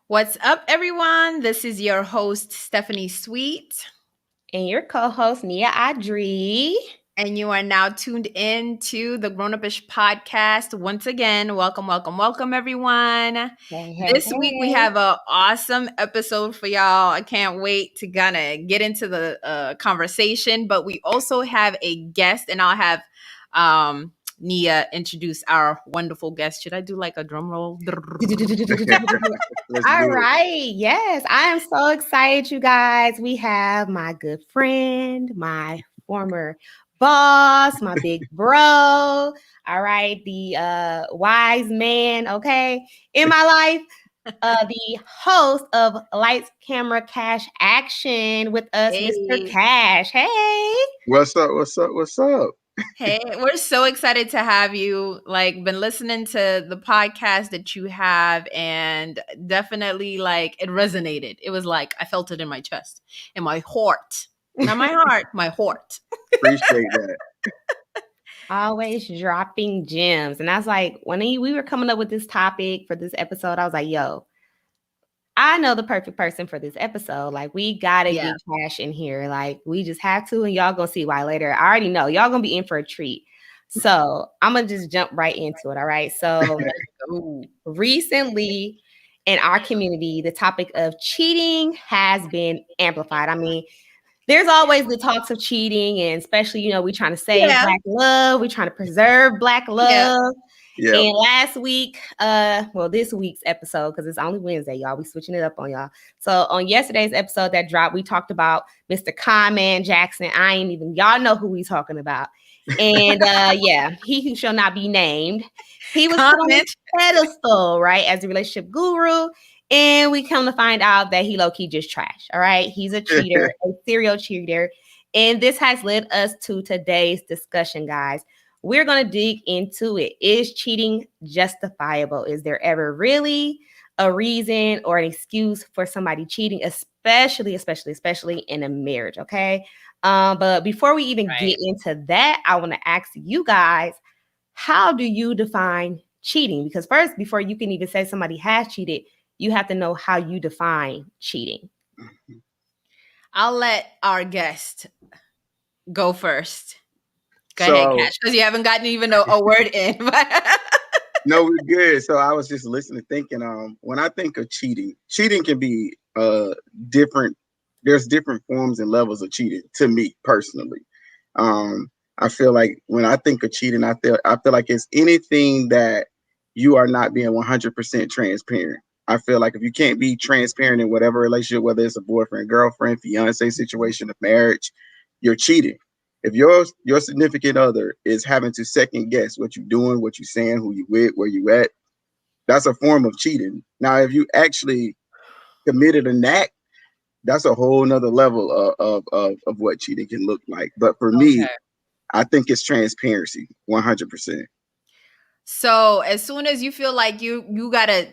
What's up, everyone? This is your host, Stephanie Sweet. And your co-host, Nia Audrey. And you are now tuned in to the GrownupIsh Podcast. Once again, welcome, everyone. This week, we have an awesome episode for y'all. I can't wait to get into the conversation. But we also have a guest, and I'll have Nia introduce our wonderful guest. Should I do like a drum roll? All right. Yes, I am so excited, you guys. We have my good friend, my former boss, my big bro. All right. The wise man, okay, in my life. The host of Lights Camera CAshe-CTion with us, Mr. Cashe. Hey. What's up? Hey, we're so excited to have you. Been listening to the podcast that you have, and definitely it resonated. It was like I felt it in my chest, in my heart. Not my heart, my heart. Appreciate that. Always dropping gems. And I was like, when we were coming up with this topic for this episode, I was like, yo, I know the perfect person for this episode. We got to get Cashe in here. We just have to, and y'all going to see why later. I already know. Y'all going to be in for a treat. So I'm going to just jump right into it, all right? So recently in our community, the topic of cheating has been amplified. I mean, there's always the talks of cheating, and especially, we trying to save Black love. We're trying to preserve Black love. Yeah. And last week, this week's episode, because it's only Wednesday, y'all, we switching it up on y'all. So on yesterday's episode that dropped, we talked about Mr. Conman Jackson. Y'all know who we talking about. And he who shall not be named. He was put on his pedestal, right, as a relationship guru. And we come to find out that he low-key just trash, all right? He's a cheater, a serial cheater. And this has led us to today's discussion, guys. We're going to dig into it. Is cheating justifiable? Is there ever really a reason or an excuse for somebody cheating, especially in a marriage, okay? But before we even get into that, I want to ask you guys, how do you define cheating? Because first, before you can even say somebody has cheated, you have to know how you define cheating. I'll let our guest go first. Go ahead, Cashe, because you haven't gotten even a word in. No, we're good. So I was just listening, thinking, when I think of cheating can be different. There's different forms and levels of cheating to me personally. I feel like when I think of cheating, I feel like it's anything that you are not being 100% transparent. I feel like if you can't be transparent in whatever relationship, whether it's a boyfriend, girlfriend, fiance situation, a marriage, you're cheating. If your significant other is having to second guess what you're doing, what you're saying, who you with, where you at, that's a form of cheating. Now, if you actually committed an act, that's a whole nother level of what cheating can look like. But for me, I think it's transparency, 100%. So as soon as you feel like you gotta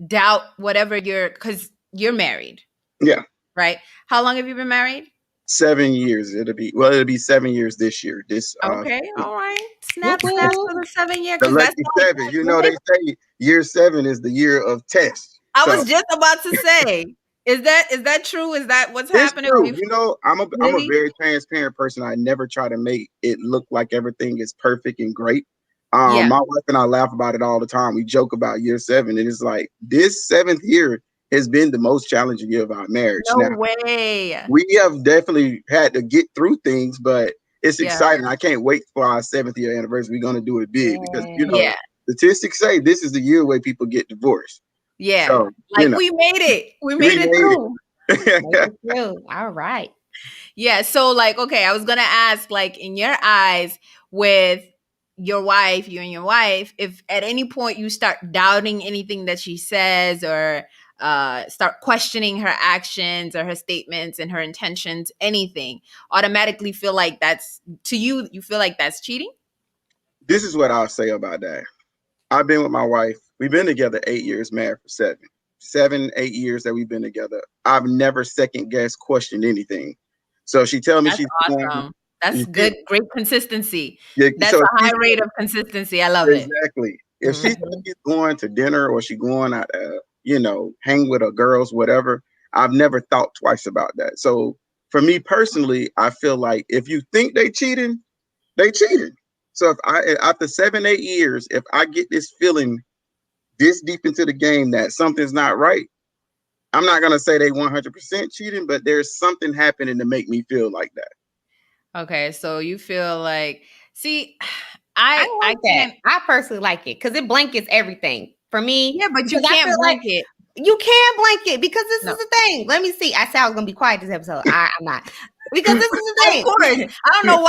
doubt whatever because you're married. Yeah. Right. How long have you been married? 7 years. It'll be 7 years this year. All right. Snap for the 7 year. The lucky 7. They say year 7 is the year of test. I was just about to say, is that true? Is that what's happening? True. I'm a very transparent person. I never try to make it look like everything is perfect and great. My wife and I laugh about it all the time. We joke about year 7, and it's like this 7th year has been the most challenging year of our marriage. No way. We have definitely had to get through things, but it's exciting. I can't wait for our 7th year anniversary. We're going to do it big because, statistics say this is the year where people get divorced. Yeah. So, we made it. We made it through. All right. Yeah. So I was going to ask, in your eyes with you and your wife, if at any point you start doubting anything that she says or start questioning her actions or her statements and her intentions, anything, automatically feel like that's, to you feel like that's cheating? This is what I'll say about that. I've been with my wife. We've been together 8 years, married for 8 years that we've been together. I've never second guessed, questioned anything. So she tell me that's she's awesome. That's good, great consistency. Yeah, that's a high rate of consistency. I love it. Exactly. If she's going to dinner or she's going out hang with girls, whatever, I've never thought twice about that. So for me personally, I feel like if you think they cheating, they cheated. So if after 7, 8 years, if I get this feeling this deep into the game that something's not right, I'm not going to say they 100% cheating, but there's something happening to make me feel like that. Okay. So you feel like, see, I like that. I personally like it because it blankets everything for me. Yeah, but you can't blanket. You can blanket because this is the thing. Let me see. I said I was going to be quiet this episode. I'm not. Because this is the thing. Of course. I don't know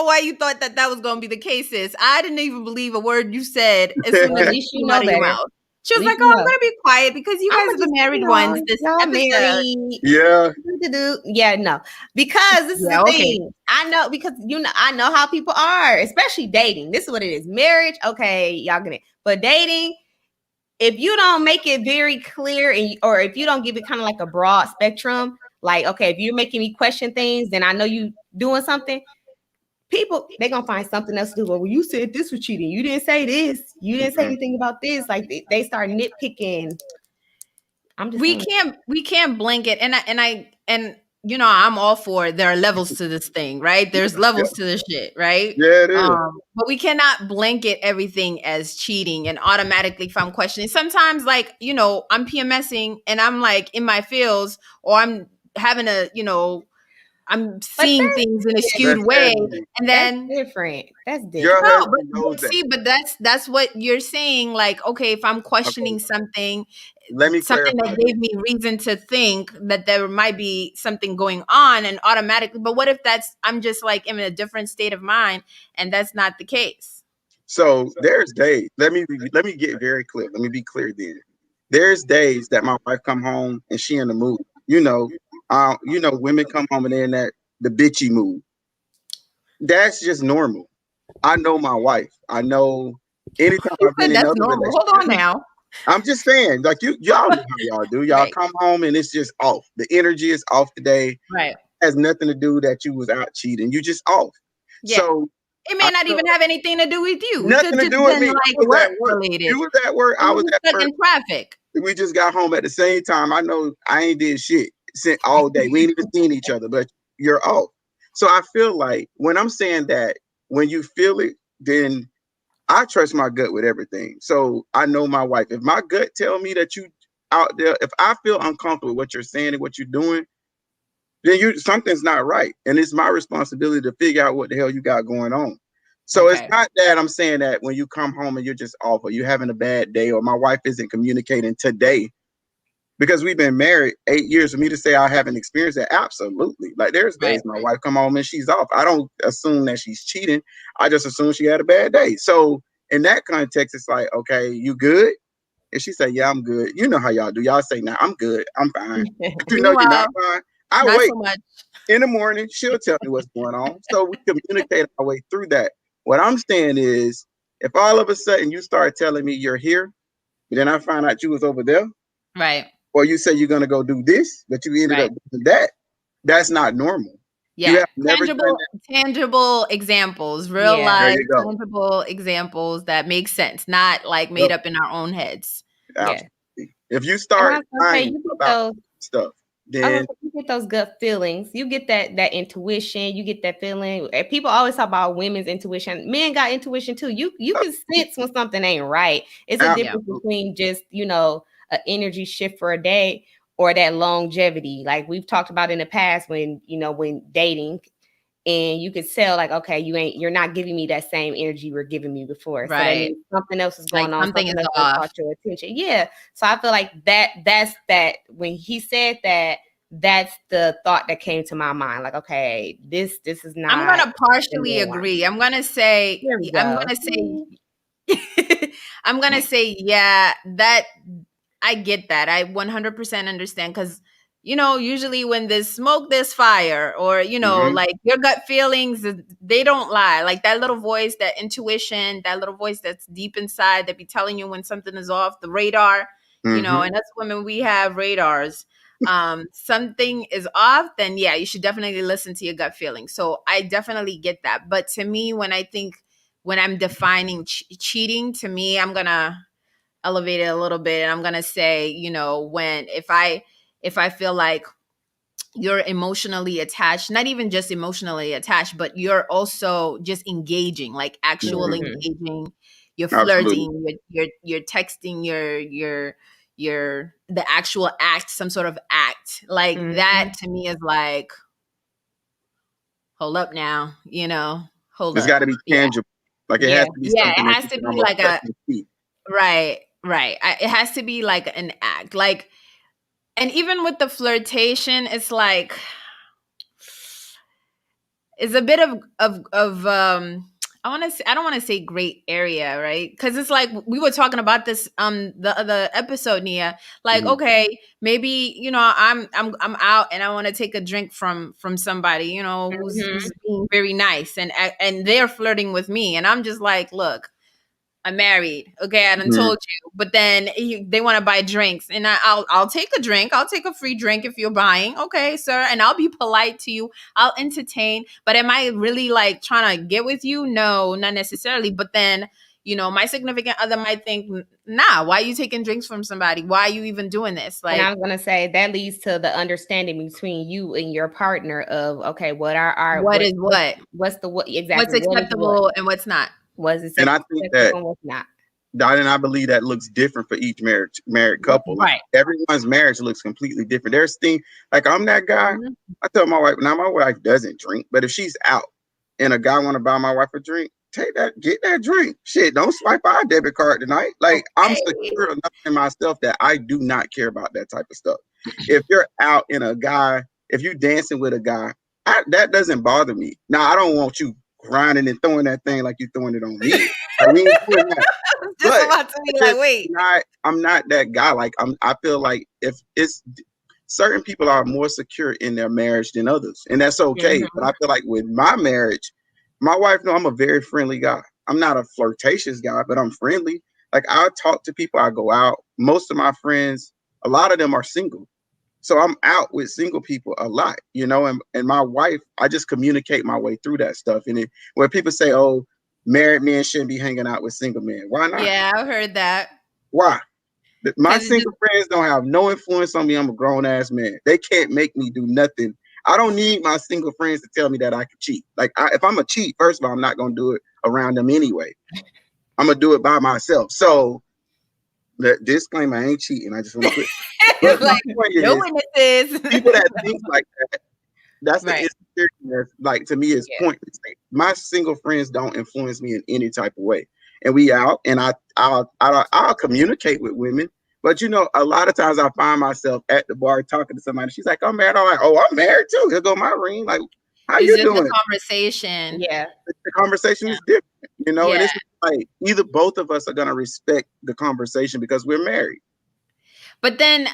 why you thought that was going to be the case, sis. I didn't even believe a word you said as soon as you came out of your mouth. She was like, "Oh, I'm gonna be quiet because you guys are the married ones. This episode, yeah, no, because this is the thing. I know because I know how people are, especially dating. This is what it is. Marriage, okay, y'all get it, but dating, if you don't make it very clear or if you don't give it kind of like a broad spectrum, like okay, if you're making me question things, then I know you doing something. People, they're gonna find something else to do. Well, you said this was cheating. You didn't say this. You didn't say anything about this. Like they start nitpicking. I'm just we can't blanket, and I'm all for there are levels to this thing, right? There's levels to this shit, right? Yeah, it is. But we cannot blanket everything as cheating and automatically if I'm questioning. Sometimes, like I'm PMSing and I'm like in my feels, or I'm having I'm seeing things in a skewed way, and then that's different. That's different. No, but that's what you're saying. Like, okay, if I'm questioning something, something that gave me reason to think that there might be something going on, and automatically. But what if I'm just like in a different state of mind, and that's not the case? So there's days. Let me get very clear. Let me be clear. Then there's days that my wife come home and she in the mood. Women come home and they're in the bitchy mood. That's just normal. I know my wife. I know anytime I've been in other relationships. Hold on now. I'm just saying, like y'all know how y'all do. Y'all come home and it's just off. The energy is off today. Right. It has nothing to do that you was out cheating. You just off. Yeah. So it may not even have anything to do with you. Nothing to do with me. Like work related. You was at work. I was at work. In traffic. We just got home at the same time. I know I ain't did shit all day. We ain't even seen each other, but you're off. So I feel like when I'm saying that, when you feel it, then I trust my gut with everything. So I know my wife. If my gut tell me that you out there, if I feel uncomfortable with what you're saying and what you're doing, then something's not right. And it's my responsibility to figure out what the hell you got going on. So It's not that I'm saying that when you come home and you're just off or you're having a bad day or my wife isn't communicating today, because we've been married 8 years. For me to say I haven't experienced that, absolutely. Like there's days my wife come home and she's off. I don't assume that she's cheating. I just assume she had a bad day. So in that context, it's like, okay, you good? And she say, yeah, I'm good. You know how y'all do. Y'all say, nah, I'm good. I'm fine. You're not fine. I wait. In the morning, she'll tell me what's going on. So we communicate our way through that. What I'm saying is, if all of a sudden you start telling me you're here, but then I find out you was over there. Right. Or you say you're going to go do this, but you ended up doing that. That's not normal. Yeah. Tangible examples, real life, tangible examples that make sense, not like made up in our own heads. Absolutely. Yeah. If you start lying about stuff, then you get those gut feelings. You get that intuition. You get that feeling. People always talk about women's intuition. Men got intuition too. You can sense when something ain't right. It's a difference between just an energy shift for a day or that longevity. Like we've talked about in the past when dating, and you could tell like, okay, you're not giving me that same energy you were giving me before. Right. So that means something else is going on. Something is off. Caught your attention. Yeah. So I feel like that's when he said that, that's the thought that came to my mind. Like, okay, this is not. I'm gonna partially agree. I'm gonna say, yeah, that I get that. I 100% understand because, usually when there's smoke, there's fire, or, like your gut feelings, they don't lie. Like that little voice, that intuition, that little voice that's deep inside that be telling you when something is off, the radar, and us women, we have radars. Something is off, then yeah, you should definitely listen to your gut feeling. So I definitely get that. But to me, when I'm defining cheating, to me, I'm gonna elevate it a little bit, and I'm gonna say, if I feel like you're emotionally attached, not even just emotionally attached, but you're also just engaging, like actual engaging. You're flirting, you're texting, you're the actual act, some sort of act like that. To me is like, hold up now, hold it's up. got to be tangible. Like it has to be something. It has to be like right. It has to be like an act, like, and even with the flirtation, it's like, it's a bit of I don't want to say great area, right? Because it's like we were talking about this the other episode, Nia. Like, okay, maybe I'm out and I want to take a drink from somebody who's being very nice, and they're flirting with me, and I'm just like, look, I'm married. Okay, I done told you. But then they want to buy drinks, and I'll take a drink. I'll take a free drink if you're buying. Okay, sir, and I'll be polite to you. I'll entertain. But am I really like trying to get with you? No, not necessarily. But then my significant other might think, nah, why are you taking drinks from somebody? Why are you even doing this? Like, and I was gonna say that leads to the understanding between you and your partner of, okay, what's acceptable and what's not. And I think that, and I believe that looks different for each married couple. Right. Everyone's marriage looks completely different. There's things like, I'm that guy. I tell my wife, now my wife doesn't drink, but if she's out and a guy want to buy my wife a drink, get that drink. Shit, don't swipe our debit card tonight. Like, I'm secure enough in myself that I do not care about that type of stuff. If you're out and if you're dancing with a guy, that doesn't bother me. Now, I don't want you grinding and throwing that thing like you throwing it on me. I mean, just about to be like, wait. I'm not that guy. Like, I feel like if it's certain people are more secure in their marriage than others, and that's okay. But I feel like with my marriage, my wife knows I'm a very friendly guy. I'm not a flirtatious guy, but I'm friendly. Like, I talk to people, I go out. Most of my friends, a lot of them are single. So I'm out with single people a lot, and my wife, I just communicate my way through that stuff. And where people say, oh, married men shouldn't be hanging out with single men. Why not? Yeah, I've heard that. Why? My single friends don't have no influence on me. I'm a grown ass man. They can't make me do nothing. I don't need my single friends to tell me that I can cheat. Like, if I'm a cheat, first of all, I'm not going to do it around them anyway. I'm going to do it by myself. So the disclaimer, I ain't cheating. I just want to put like, no witnesses. People that think like that, that's the insecurity. Like, to me, is pointless. Like, my single friends don't influence me in any type of way. And we out, and I'll communicate with women. But a lot of times I find myself at the bar talking to somebody. She's like, I'm married. I'm like, oh, I'm married too. Here go my ring. Like, how you doing? The conversation. Yeah. The conversation is different, and it's like either both of us are going to respect the conversation because we're married. But then,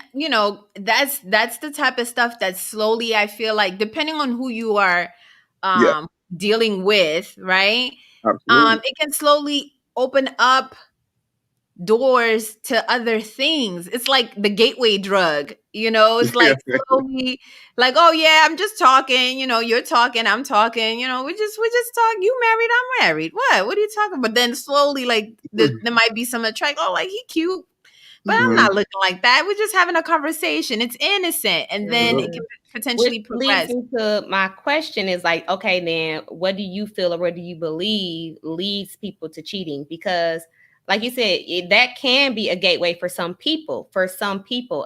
that's the type of stuff that slowly, I feel like, depending on who you are dealing with, right? Absolutely. It can slowly open up doors to other things. It's like the gateway drug, it's like slowly, like, oh yeah, I'm just talking, you're talking, I'm talking, we just talk. You married, I'm married. What are you talking about? But then slowly, like, there might be some attract. Oh, like, he cute, but I'm not looking like that. We're just having a conversation. It's innocent. And then it can potentially progress. Leads into my question is like, okay, then what do you feel or what do you believe leads people to cheating? Because like you said, that can be a gateway for some people.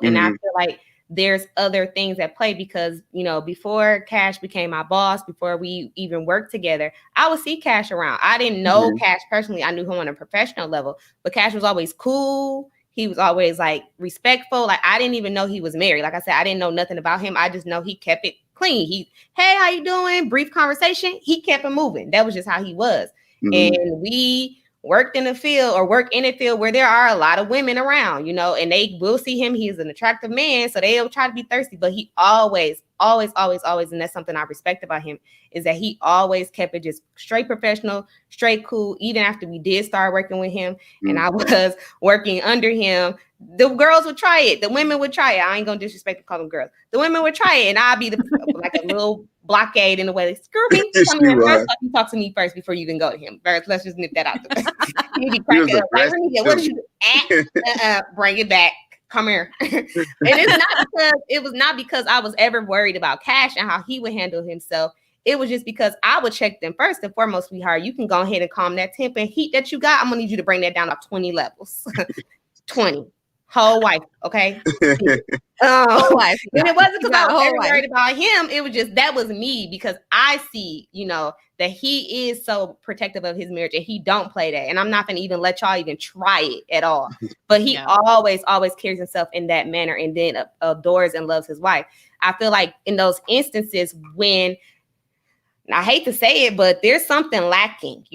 And I feel like there's other things at play because, before Cashe became my boss, before we even worked together, I would see Cashe around. I didn't know Cashe personally. I knew him on a professional level, but Cashe was always cool. He was always like respectful. Like, I didn't even know he was married. Like I said, I didn't know nothing about him. I just know he kept it clean. Hey, how you doing? Brief conversation. He kept it moving. That was just how he was. And we work in a field where there are a lot of women around, and they will see him. He's an attractive man, so they'll try to be thirsty, but he always, and that's something I respect about him, is that he always kept it just straight professional, straight cool. Even after we did start working with him and I was working under him, the girls would try it. The women would try it. I ain't gonna disrespect to call them girls. The women would try it, and I'd be like a little blockade in a way. Like, screw me. Come here. First off, you talk to me first before you even go to him. First, let's just nip that out the way. You be cracking up. Like, what did you do? Bring it back. Come here. And it was not because I was ever worried about Cashe and how he would handle himself. It was just because I would check them first and foremost, sweetheart. You can go ahead and calm that temp and heat that you got. I'm gonna need you to bring that down to 20 levels. 20. Whole wife, okay? Whole wife. And it wasn't because I was ever worried about him. It was just that was me because I see, that he is so protective of his marriage and he don't play that. And I'm not gonna even let y'all even try it at all. But he always carries himself in that manner and then adores and loves his wife. I feel like in those instances when I hate to say it, but there's something lacking.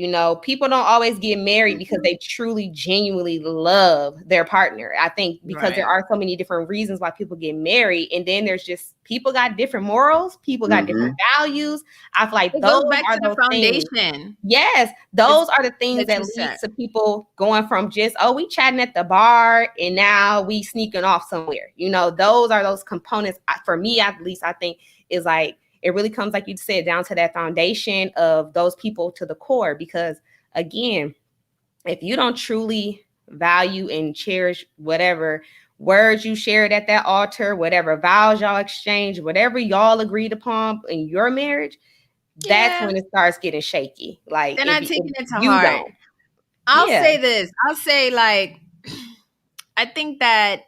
People don't always get married because they truly, genuinely love their partner. I think because there are so many different reasons why people get married. And then there's just people got different morals. People got different values. I feel like those are the foundation. Things. Yes, those are the things that lead to people going from just, we chatting at the bar and now we sneaking off somewhere. Those are those components. For me, at least, I think is like, it really comes, like you said, down to that foundation of those people to the core. Because again, if you don't truly value and cherish whatever words you shared at that altar, whatever vows y'all exchange, whatever y'all agreed upon in your marriage, that's when it starts getting shaky. Like, they're not taking it to heart. I'll say this. I'll say, like, I think that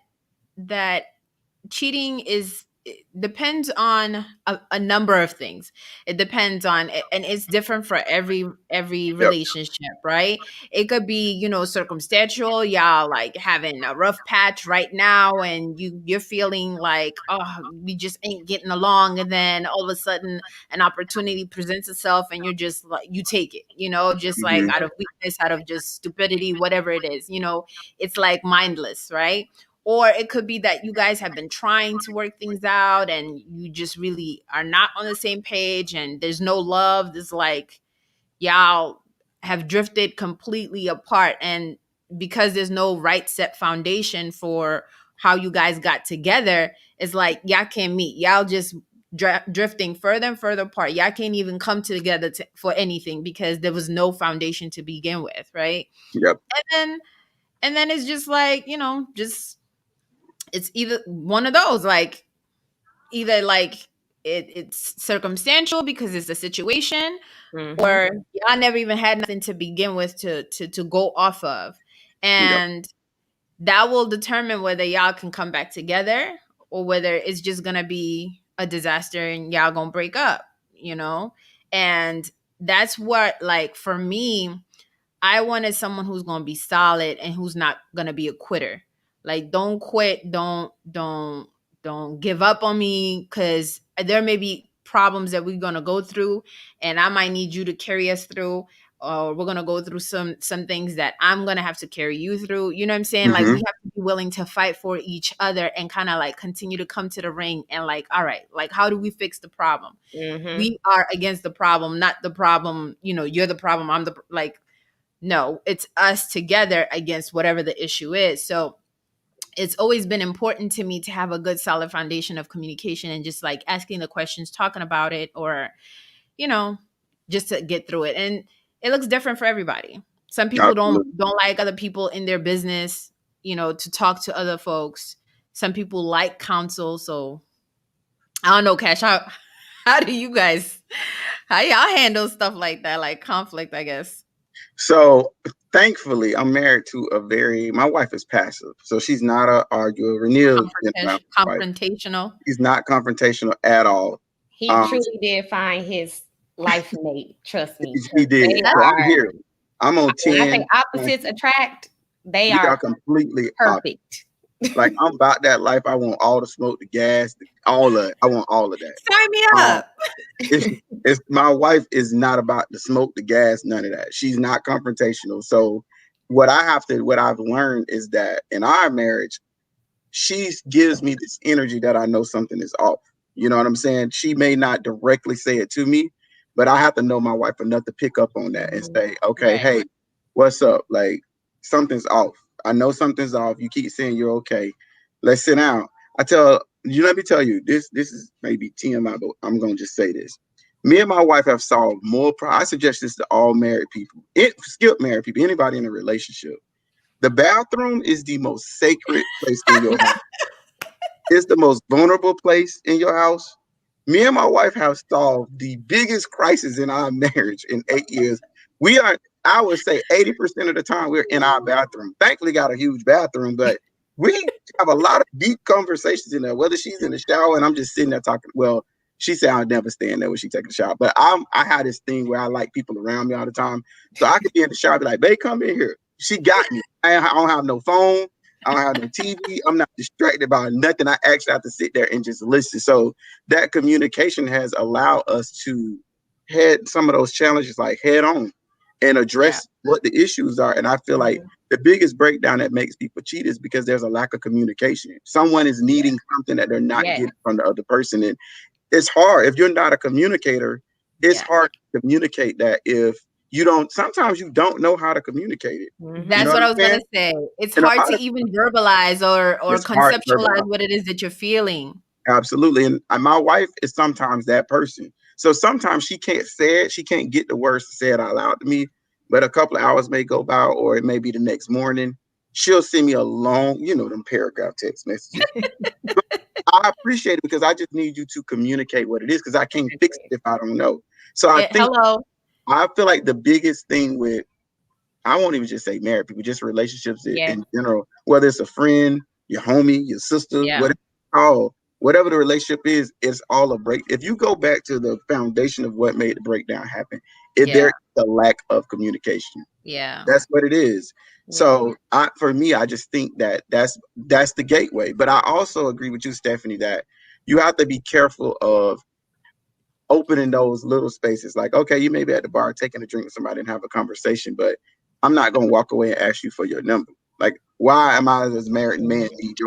cheating depends on a number of things. It depends on, and it's different for every relationship, right? It could be, circumstantial. Y'all like having a rough patch right now and you're feeling like, we just ain't getting along. And then all of a sudden an opportunity presents itself and you're just like, you take it, just like out of weakness, out of just stupidity, whatever it is, it's like mindless, right? Or it could be that you guys have been trying to work things out and you just really are not on the same page and there's no love. There's like, y'all have drifted completely apart. And because there's no right set foundation for how you guys got together, it's like, y'all can't meet. Y'all just drifting further and further apart. Y'all can't even come together for anything because there was no foundation to begin with, right? Yep. And then it's just like, it's either one of those, like either like it's circumstantial because it's a situation, or y'all never even had nothing to begin with to go off of. And that will determine whether y'all can come back together or whether it's just going to be a disaster and y'all going to break up, And that's what, like, for me, I wanted someone who's going to be solid and who's not going to be a quitter. Like, don't quit. Don't give up on me, because there may be problems that we're going to go through and I might need you to carry us through, or we're going to go through some things that I'm going to have to carry you through. You know what I'm saying? Like, we have to be willing to fight for each other and kind of like continue to come to the ring and like, all right, like, how do we fix the problem? We are against the problem, not the problem. You're the problem. I'm no, it's us together against whatever the issue is. So it's always been important to me to have a good solid foundation of communication and just like asking the questions, talking about it, or, just to get through it. And it looks different for everybody. Some people don't like other people in their business, to talk to other folks. Some people like counsel. So I don't know, Cashe, how do you guys, how y'all handle stuff like that? Like conflict, I guess. So thankfully, I'm married to my wife is passive. So she's not an arguer. Renia confrontational. He's not confrontational at all. He truly did find his life mate. Trust me. He did. So I'm here. I'm on 10. I think opposites attract. They are completely perfect. Like, I'm about that life. I want all the smoke, the gas, all of it. I want all of that. Sign me up. It's my wife is not about the smoke, the gas, none of that. She's not confrontational. So what I've learned is that in our marriage, she gives me this energy that I know something is off. You know what I'm saying? She may not directly say it to me, but I have to know my wife enough to pick up on that and say, okay, hey, what's up? Like, something's off. I know something's off. You keep saying you're okay. Let's sit down. Let me tell you, this is maybe TMI, but I'm going to just say this. Me and my wife have solved more I suggest this to all married people. Skip married people, anybody in a relationship. The bathroom is the most sacred place in your house. It's the most vulnerable place in your house. Me and my wife have solved the biggest crisis in our marriage in 8 years. We are, I would say 80% of the time we're in our bathroom. Thankfully got a huge bathroom, but we have a lot of deep conversations in there, whether she's in the shower and I'm just sitting there talking. Well, she said I'll never stand there when she takes a shower, but I had this thing where I like people around me all the time. So I could be in the shower, be like, babe, come in here. She got me. I don't have no phone. I don't have no TV. I'm not distracted by nothing. I actually have to sit there and just listen. So that communication has allowed us to head some of those challenges like head on and address what the issues are. And I feel like the biggest breakdown that makes people cheat is because there's a lack of communication. Someone is needing something that they're not getting from the other person. And it's hard. If you're not a communicator, it's hard to communicate that if you don't, sometimes you don't know how to communicate it. That's what I was going to say. It's hard to even verbalize or conceptualize what it is that you're feeling. Absolutely. And my wife is sometimes that person. So sometimes she can't say it. She can't get the words to say it out loud to me. But a couple of hours may go by, or it may be the next morning. She'll send me a long, them paragraph text messages. I appreciate it because I just need you to communicate what it is because I can't fix it if I don't know. So I feel like the biggest thing with, I won't even just say married people, just relationships in general, whether it's a friend, your homie, your sister, whatever the relationship is, it's all a break. If you go back to the foundation of what made the breakdown happen, there's a lack of communication. Yeah, that's what it is. So for me, I just think that's the gateway. But I also agree with you, Stefany, that you have to be careful of opening those little spaces. Like, okay, you may be at the bar taking a drink with somebody and have a conversation, but I'm not going to walk away and ask you for your number. Like, why am I as a married man need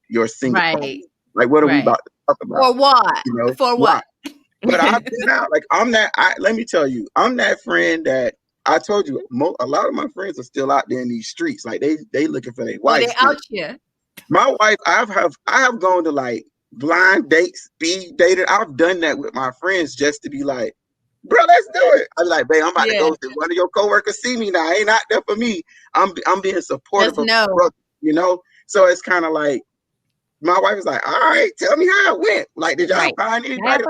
your single phone? Like, what are we about to talk about? For what? For what? But I've been out. Like, let me tell you, I'm that friend that I told you, a lot of my friends are still out there in these streets. Like, they looking for their wife. They out here. My wife, I have gone to like blind dates, speed dated. I've done that with my friends just to be like, bro, let's do it. I'm like, babe, I'm about to go. One of your coworkers see me now. Ain't out there for me. I'm being supportive of my brother, So it's kind of like, my wife is like, all right, tell me how it went. Like, did y'all find anybody?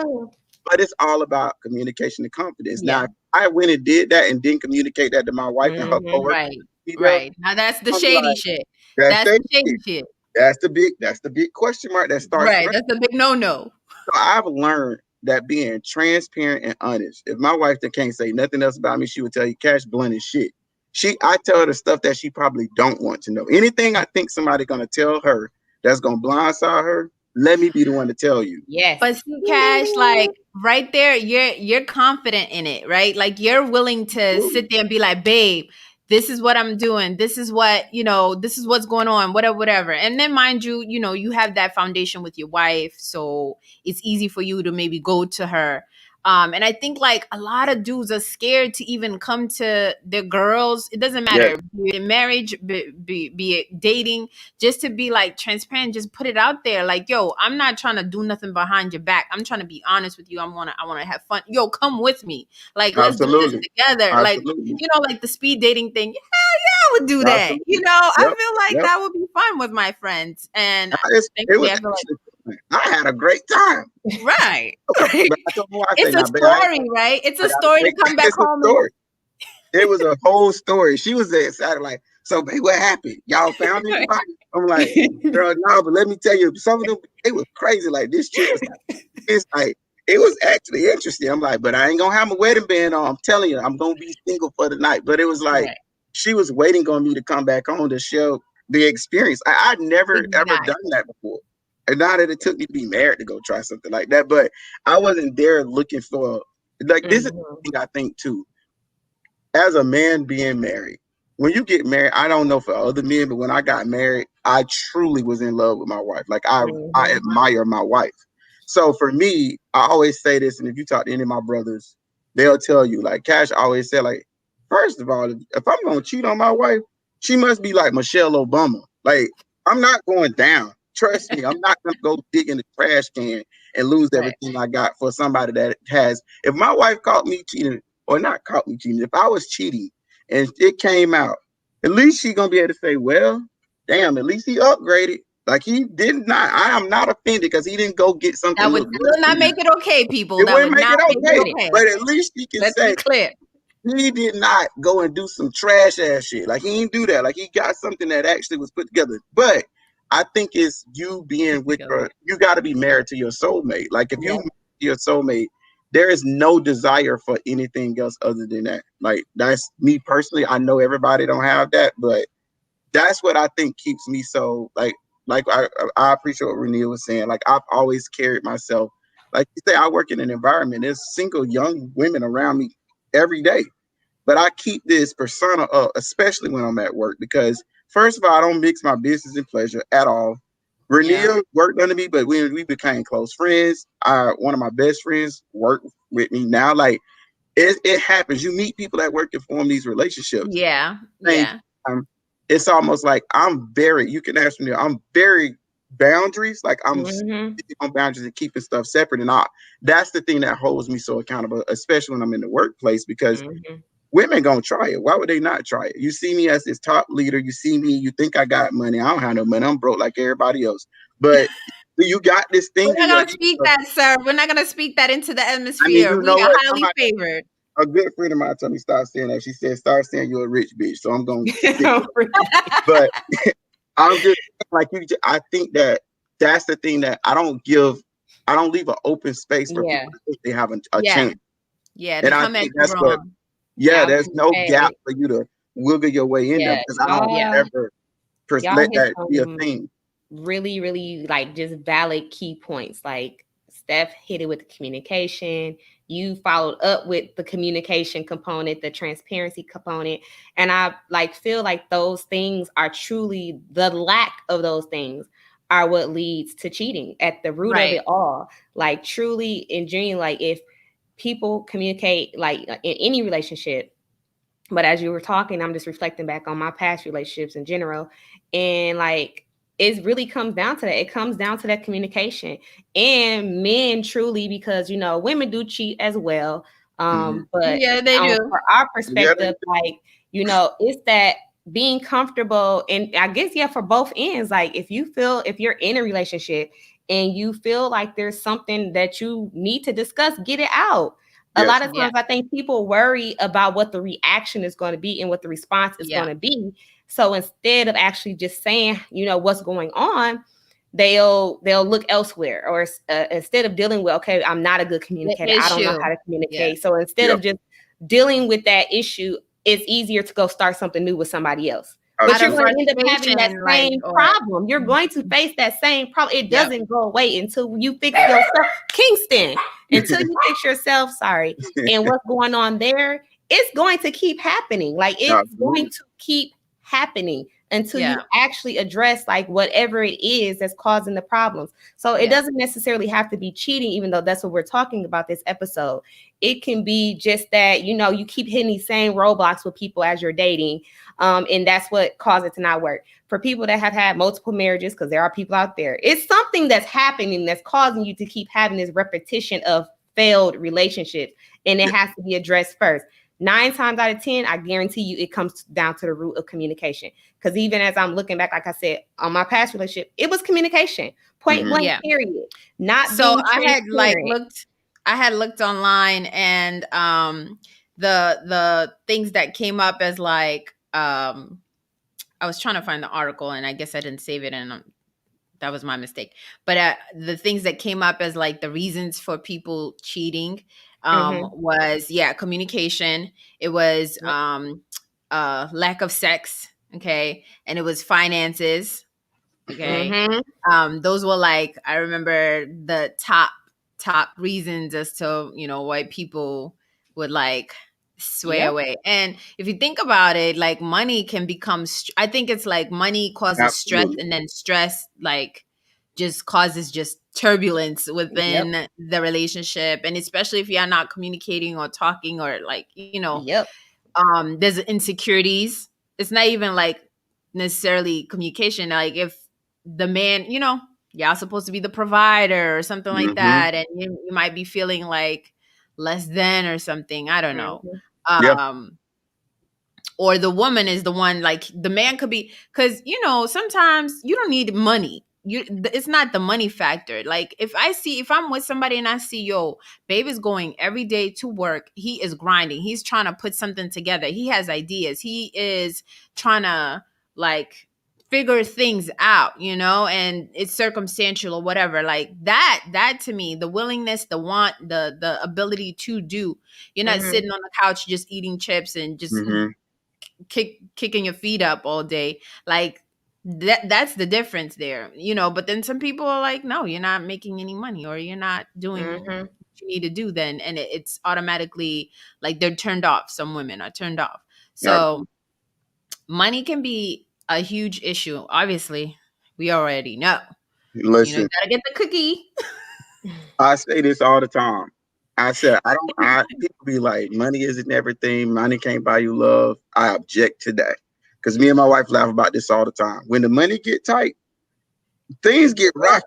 But it's all about communication and confidence. Now, if I went and did that and didn't communicate that to my wife and her coworkers. Right. Now that's the shady shit. That's the shady shit. That's the big question mark that starts. Right. That's the big no. So I've learned that being transparent and honest. If my wife that can't say nothing else about me, she would tell you Cashe blunt as shit. I tell her the stuff that she probably don't want to know. Anything I think somebody gonna tell her that's gonna blindside her, let me be the one to tell you. Yes. But see, Cashe, like right there, you're confident in it, right? Like you're willing to sit there and be like, babe, this is what I'm doing. This is what, this is what's going on, whatever. And then mind you, you have that foundation with your wife. So it's easy for you to maybe go to her. And I think like a lot of dudes are scared to even come to their girls. It doesn't matter, be it in marriage, be it dating, just to be like transparent, just put it out there. Like, yo, I'm not trying to do nothing behind your back. I'm trying to be honest with you. I want to have fun. Yo, come with me. Like, let's do this together. Absolutely. Like, like the speed dating thing. I would do that. Absolutely. I feel like that would be fun with my friends. And I had a great time. Right. It's a story, right? It's a story to come back home. It was a whole story. She was there excited, like, so babe, what happened? Y'all found anybody? I'm like, girl, no, but let me tell you, some of them, it was crazy. Like this chick was like, it was actually interesting. I'm like, but I ain't gonna have my wedding band on. I'm telling you, I'm gonna be single for the night. But it was like, she was waiting on me to come back home to show the experience. I'd never ever done that before. And not that it took me to be married to go try something like that, but I wasn't there looking for, like, this is the thing I think too. As a man being married, when you get married, I don't know for other men, but when I got married, I truly was in love with my wife. Like I admire my wife. So for me, I always say this, and if you talk to any of my brothers, they'll tell you, like Cashe always said, like, first of all, if I'm going to cheat on my wife, she must be like Michelle Obama. Like, I'm not going down. Trust me, I'm not gonna go dig in the trash can and lose everything I got for somebody that has. If my wife caught me cheating, or not caught me cheating, if I was cheating and it came out, at least she gonna be able to say, well, damn, at least he upgraded. Like he did not. I am not offended because he didn't go get something. That would still not make it okay, people. It that wouldn't would make not it make okay. it okay. But at least he can Let's say, be clear. he did not go and do some trash ass shit. Like he didn't do that. Like he got something that actually was put together. But I think it's you being with her. You got to be married to your soulmate. Like if you married to your soulmate, there is no desire for anything else other than that. Like that's me personally. I know everybody don't have that, but that's what I think keeps me so like I appreciate what Renia was saying. Like I've always carried myself. Like you say, I work in an environment. There's single young women around me every day. But I keep this persona up, especially when I'm at work, because first of all, I don't mix my business and pleasure at all. Renia worked under me, but we became close friends. One of my best friends worked with me now. Like it happens. You meet people at work and form these relationships. Yeah. It's almost like you can ask me, I'm very boundaries. Like I'm on boundaries and keeping stuff separate. And that's the thing that holds me so accountable, especially when I'm in the workplace, because women gonna try it. Why would they not try it? You see me as this top leader. You see me. You think I got money. I don't have no money. I'm broke like everybody else. But you got this thing. We're not gonna speak that, sir. We're not gonna speak that into the atmosphere. I mean, we are highly favored. A good friend of mine told me stop saying that. She said, "Start saying you're a rich bitch." So I'm going. But I'm just like you. I think that's the thing that I don't leave an open space for people to think they have a chance. Yeah, and I think that's what. Yeah, there's no gap for you to wiggle your way in there, because I don't ever let that be a thing. Really, really like just valid key points. Like Steph hit it with the communication. You followed up with the communication component, the transparency component. And I feel like those things are truly, the lack of those things are what leads to cheating at the root of it all. Like truly and genuinely, like if people communicate like in any relationship, but as you were talking, I'm just reflecting back on my past relationships in general. And like, it really comes down to that. It comes down to that communication. And men truly, because, women do cheat as well. But they do. For our perspective, it's that being comfortable. And I guess, for both ends, like if you're in a relationship and you feel like there's something that you need to discuss, get it out. A lot of times I think people worry about what the reaction is going to be and what the response is going to be. So instead of actually just saying, what's going on, they'll look elsewhere, or instead of dealing with, okay, I'm not a good communicator. I don't know how to communicate. So instead of just dealing with that issue, it's easier to go start something new with somebody else. But you're going to end up having that same problem. You're going to face that same problem. It doesn't go away until you fix yourself. Kingston, until you fix yourself, and what's going on there, it's going to keep happening. Like it's going to keep happening until you actually address like whatever it is that's causing the problems. So it doesn't necessarily have to be cheating, even though that's what we're talking about this episode. It can be just that, you keep hitting these same roadblocks with people as you're dating. And that's what caused it to not work. For people that have had multiple marriages, because there are people out there, it's something that's happening that's causing you to keep having this repetition of failed relationships. And it has to be addressed first. 9 times out of 10, I guarantee you it comes down to the root of communication. Because even as I'm looking back, like I said, on my past relationship, it was communication. Point blank, period. Not so I had looked online, and the things that came up as like I was trying to find the article, and I guess I didn't save it, and that was my mistake. But the things that came up as like the reasons for people cheating was communication. It was lack of sex, okay, and it was finances, okay. Those were like, I remember the top reasons as to why people would like sway away. And if you think about it, like money can become I think it's like money causes stress, and then stress like just causes just turbulence within the relationship. And especially if you're not communicating or talking, or like there's insecurities. It's not even like necessarily communication. Like if the man, y'all supposed to be the provider or something like that, and you might be feeling like less than or something. I don't know. Or the woman is the one, like the man could be, because sometimes you don't need money. It's not the money factor. Like if I'm with somebody and I see, yo, babe is going every day to work, he is grinding, he's trying to put something together, he has ideas, he is trying to like figure things out, and it's circumstantial or whatever, like that to me, the willingness, the want, the ability to do. You're not sitting on the couch just eating chips and just kicking your feet up all day, like that's the difference there, but then some people are like, no, you're not making any money, or you're not doing what you need to do then, and it's automatically like they're turned off. Some women are turned off. So money can be a huge issue, obviously. We already know. Listen, you gotta get the cookie. I say this all the time. I said, people be like, money isn't everything. Money can't buy you love. I object to that. Because me and my wife laugh about this all the time. When the money get tight, things get rocky.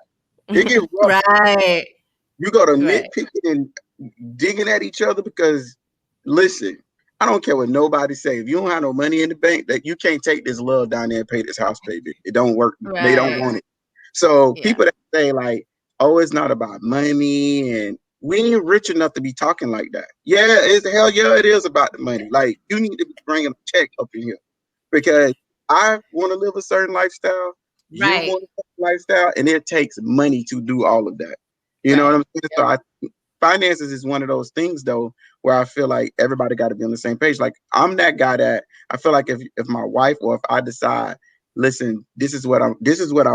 It get rough. Right. You go to nitpicking and digging at each other because, listen, I don't care what nobody say. If you don't have no money in the bank, that you can't take this love down there and pay this house payment. It don't work. Right. They don't want it. So people that say like, oh, it's not about money, and we ain't rich enough to be talking like that. Yeah, it is about the money. Like, you need to bring a check up in here because I want to live a certain lifestyle. You want a certain lifestyle, and it takes money to do all of that. You know what I'm saying? So finances is one of those things though, where I feel like everybody got to be on the same page. Like, I'm that guy that I feel like if my wife, or if I decide, listen, this is what I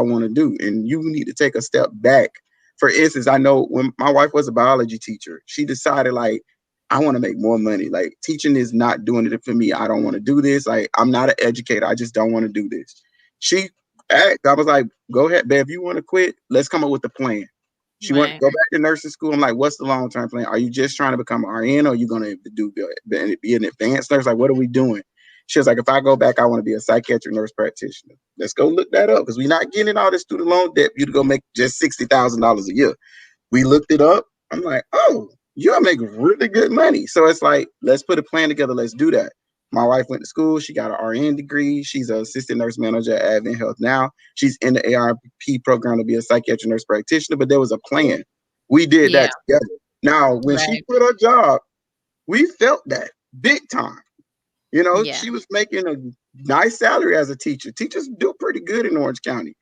want to do, and you need to take a step back. For instance, I know when my wife was a biology teacher, she decided like, I want to make more money. Like, teaching is not doing it for me. I don't want to do this. Like, I'm not an educator. I just don't want to do this. I was like, go ahead, babe. If you want to quit, let's come up with a plan. She went to go back to nursing school. I'm like, what's the long-term plan? Are you just trying to become an RN, or are you going to be an advanced nurse? Like, what are we doing? She was like, if I go back, I want to be a psychiatric nurse practitioner. Let's go look that up, because we're not getting all this student loan debt for you to go make just $60,000 a year. We looked it up. I'm like, oh, you'll make really good money. So it's like, let's put a plan together. Let's do that. My wife went to school. She got an RN degree. She's an assistant nurse manager at Advent Health now. She's in the ARP program to be a psychiatric nurse practitioner, but there was a plan. We did that together. Now, when she quit her job, we felt that big time. She was making a nice salary as a teacher. Teachers do pretty good in Orange County.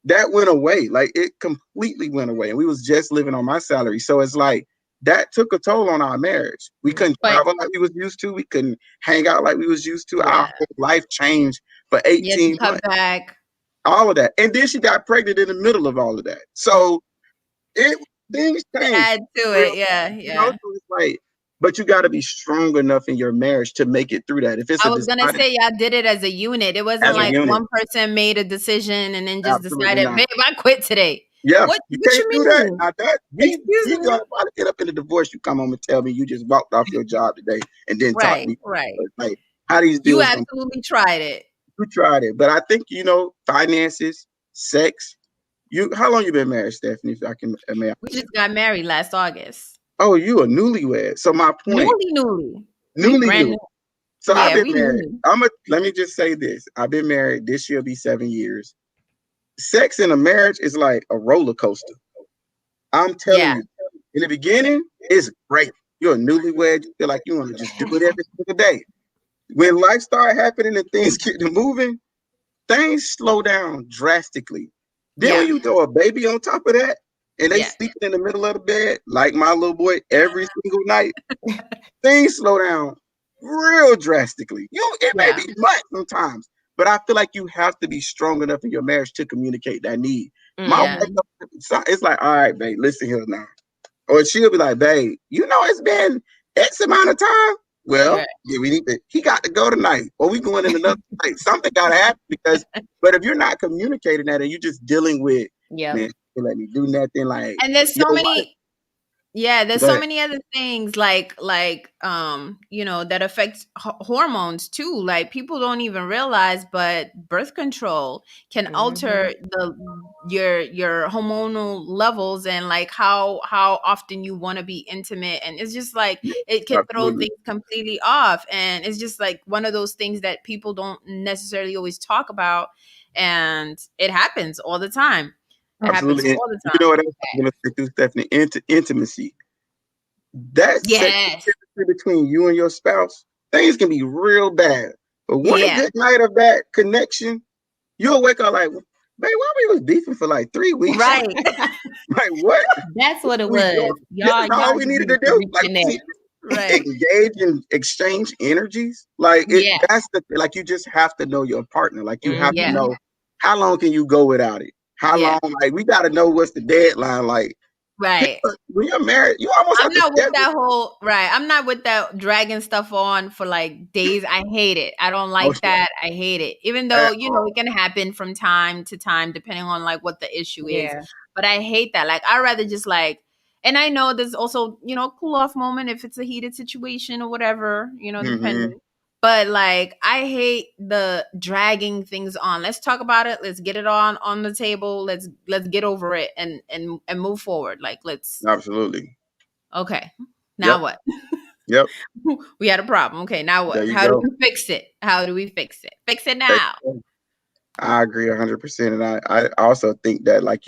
That went away. Like, it completely went away. And we was just living on my salary. So it's like, that took a toll on our marriage. We couldn't travel like we was used to. We couldn't hang out like we was used to. Our whole life changed for 18 months. Back. All of that. And then she got pregnant in the middle of all of that. So things changed. Add to it. Yeah. So it's like, but you got to be strong enough in your marriage to make it through that. I was going to say, y'all did it as a unit. It wasn't like one person made a decision and then just decided, babe, I quit today. Yeah, what you can't do that. Now you got to get up in a divorce. You come home and tell me you just walked off your job today and then talk to me. Right. Like, how these deals? You absolutely tried it. You tried it, but I think finances, sex. How long you been married, Stefany? If I can, we just got married last August. Oh, you a newlywed. So my point, newly. So I've been married. Let me just say this. I've been married. This year will be 7 years. Sex in a marriage is like a roller coaster. I'm telling you, in the beginning, it's great. You're a newlywed. You feel like you want to just do it every single day. When life starts happening and things get to moving, things slow down drastically. Then when you throw a baby on top of that, and they sleeping in the middle of the bed, like my little boy, every single night, things slow down real drastically. It may be months sometimes. But I feel like you have to be strong enough in your marriage to communicate that need. My wife, it's like, all right, babe, listen here now. Or she'll be like, babe, it's been X amount of time. Well, he got to go tonight. Or we going in another night. Something got to happen but if you're not communicating that and you're just dealing with, man, let me do nothing. Like, and there's so many. Yeah, there's so many other things like that affects hormones too. Like people don't even realize, but birth control can alter your hormonal levels and like how often you want to be intimate, and it's just like it can throw things completely off, and it's just like one of those things that people don't necessarily always talk about, and it happens all the time. It happens all the time. You know what else I'm going to say too, Stefany? Intimacy. That intimacy between you and your spouse, things can be real bad. But one good night of that connection, you'll wake up like, babe, why we was beefing for like 3 weeks? Right. Like what? That's what it was. Y'all all we needed to do. Like engage and exchange energies. Like that's like you just have to know your partner. Like you have to know how long can you go without it. How long? Like we got to know what's the deadline. Like right when you're married, you almost. I'm not with that whole I'm not with that dragging stuff on for like days. I hate it. I don't like that. I hate it. Even though it can happen from time to time depending on like what the issue is. But I hate that. Like I'd rather just like. And I know there's also, a cool off moment if it's a heated situation or whatever, depending. But like, I hate the dragging things on. Let's talk about it. Let's get it on the table. Let's get over it and move forward. Like, let's. Absolutely. Okay. Now what? Yep. We had a problem. Okay. Now what? How do we fix it? How do we fix it? Fix it now. I agree 100%. And I also think that like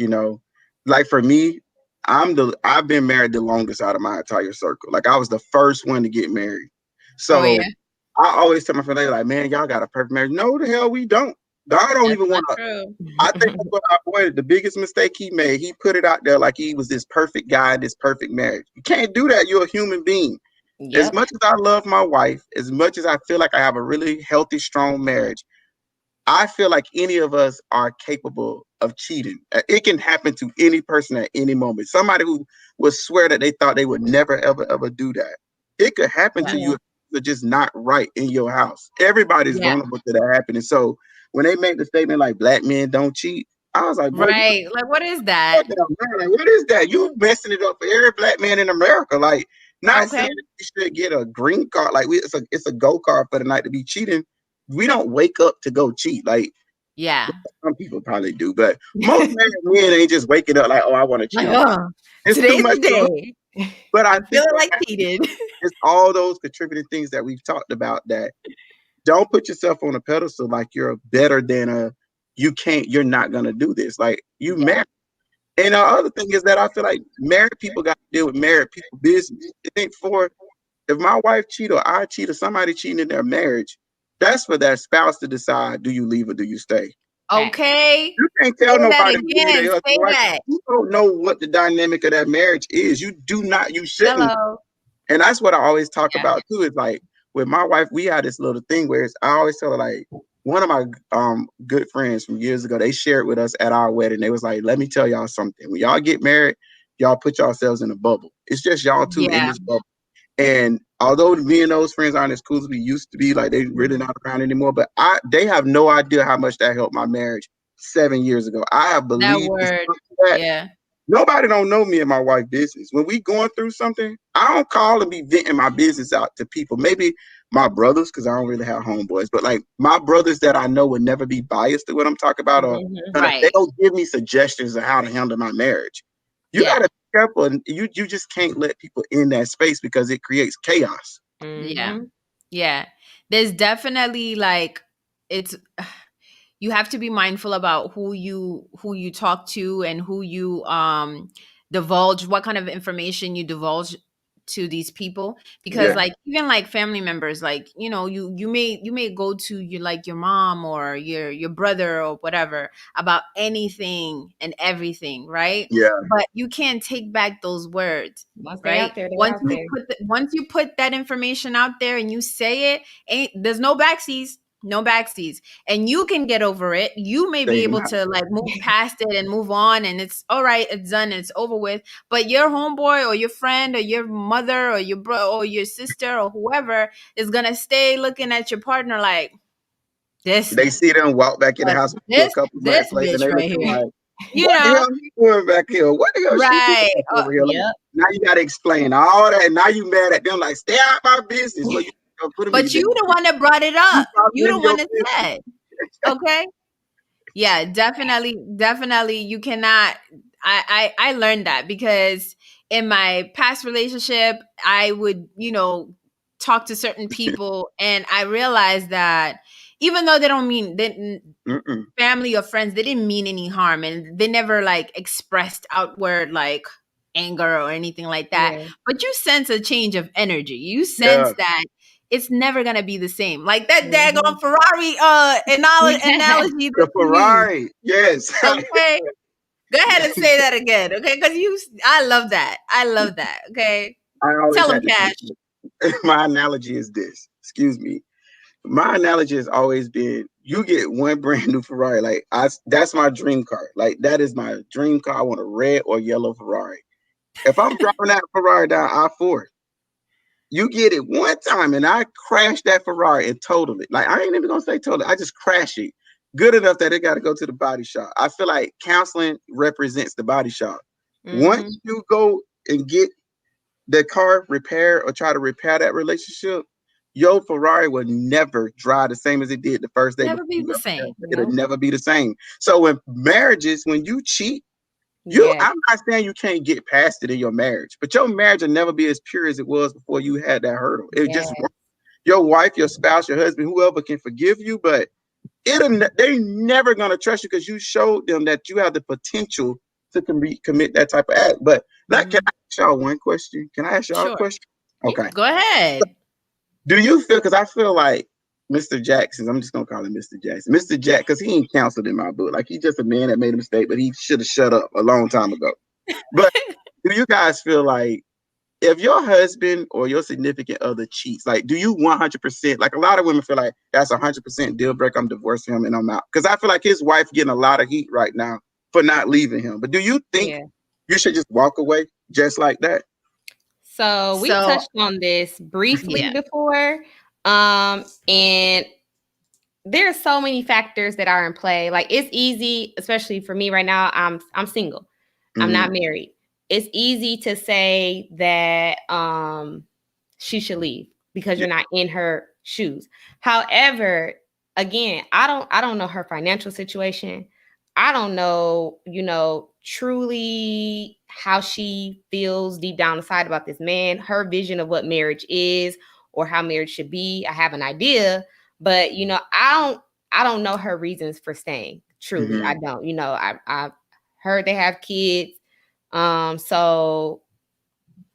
for me, I've been married the longest out of my entire circle. Like I was the first one to get married. So I always tell my friends, like, man, y'all got a perfect marriage. No, the hell we don't. God don't even want to. I think that's what our boy, the biggest mistake he made, he put it out there like he was this perfect guy, this perfect marriage. You can't do that. You're a human being. As much as I love my wife, as much as I feel like I have a really healthy, strong marriage, I feel like any of us are capable of cheating. It can happen to any person at any moment. Somebody who would swear that they thought they would never, ever, ever do that. It could happen to you if you're just not right in your house. Everybody's vulnerable to that happening. So when they make the statement like black men don't cheat, I was like, right. Like, what is that? Like, what is that? You messing it up for every black man in America. Like, not saying that you should get a green card. Like, it's a go card for the night to be cheating. We don't wake up to go cheat. Like, some people probably do, but most men ain't just waking up like, oh, I want to cheat. It's too much day. But I feel like cheated. It's all those contributing things that we've talked about that don't put yourself on a pedestal like you're better than you're not gonna do this. Like you married. And the other thing is that I feel like married people got to deal with married people business. It ain't if my wife cheat or I cheat or somebody cheating in their marriage, that's for that spouse to decide, do you leave or do you stay? Okay. You can't tell nobody. You don't know what the dynamic of that marriage is. You shouldn't. And that's what I always talk about too, is like with my wife, we had this little thing where I always tell her, like, one of my good friends from years ago, they shared with us at our wedding. They was like, let me tell y'all something. When y'all get married, y'all put yourselves in a bubble. It's just y'all two in this bubble. And although me and those friends aren't as cool as we used to be, like they really not around anymore, but they have no idea how much that helped my marriage 7 years ago. I have believed that. Nobody don't know me and my wife business. When we going through something, I don't call and be venting my business out to people. Maybe my brothers, because I don't really have homeboys, but like my brothers that I know would never be biased to what I'm talking about, or they don't give me suggestions of how to handle my marriage. You gotta be careful, and you just can't let people in that space because it creates chaos. Yeah. There's definitely like you have to be mindful about who you talk to and who you divulge, what kind of information you divulge to these people, because like even like family members, like you may go to your mom or your brother or whatever about anything and everything, right? But you can't take back those words, right? Once you put that information out there and you say it, there's no backseas. And you can get over it. You may be able to like move past it and move on, and it's all right, it's done, it's over with. But your homeboy or your friend or your mother or your brother or your sister or whoever is gonna stay looking at your partner like this. They see them walk back in the house with a couple this bitch right here. Like, what the hell you doing back here? What the hell she doing over here? Now you got to explain all that. Now you mad at them like, stay out my business. Well, but you the one that brought it up. You the one that said. Okay. Yeah, definitely. You cannot. I learned that because in my past relationship, I would, talk to certain people, and I realized that even though they don't mean family or friends, they didn't mean any harm, and they never like expressed outward like anger or anything like that. Yeah. But you sense a change of energy. You sense that it's never gonna be the same. Like that daggone Ferrari analogy. The Ferrari, yes. Okay. Go ahead and say that again, okay? Because I love that. Okay. Tell them, Cash. My analogy is this. Excuse me. My analogy has always been: you get one brand new Ferrari. Like that's my dream car. Like that is my dream car. I want a red or yellow Ferrari. If I'm driving that Ferrari down I-4, you get it one time, and I crash that Ferrari and total it. Like I ain't even gonna say total it. I just crash it good enough that it got to go to the body shop. I feel like counseling represents the body shop. Once you go and get the car repaired or try to repair that relationship, your Ferrari will never drive the same as it did the first day. Never be the same. It'll never be the same. So in marriages, when you cheat, I'm not saying you can't get past it in your marriage, but your marriage will never be as pure as it was before you had that hurdle. It just your wife, your spouse, your husband, whoever can forgive you, but they never gonna trust you because you showed them that you have the potential to commit that type of act. But can I ask y'all one question? Can I ask y'all a question? Okay, go ahead. Do you feel? Because I feel like Mr. Jackson, I'm just gonna call him Mr. Jackson. Mr. Jack, because he ain't counseled in my book. Like he's just a man that made a mistake, but he should have shut up a long time ago. But do you guys feel like if your husband or your significant other cheats, like do you 100%? Like a lot of women feel like that's 100% deal breaker. I'm divorcing him and I'm out. Because I feel like his wife getting a lot of heat right now for not leaving him. But do you think you should just walk away just like that? So we touched on this briefly before. And there's so many factors that are in play. Like it's easy, especially for me right now. I'm single. I'm not married. It's easy to say that she should leave because you're not in her shoes. However, again, I don't know her financial situation. I don't know, truly how she feels deep down inside about this man, her vision of what marriage is or how marriage should be. I have an idea, but I don't know her reasons for staying. Truly, I don't. I've heard they have kids. So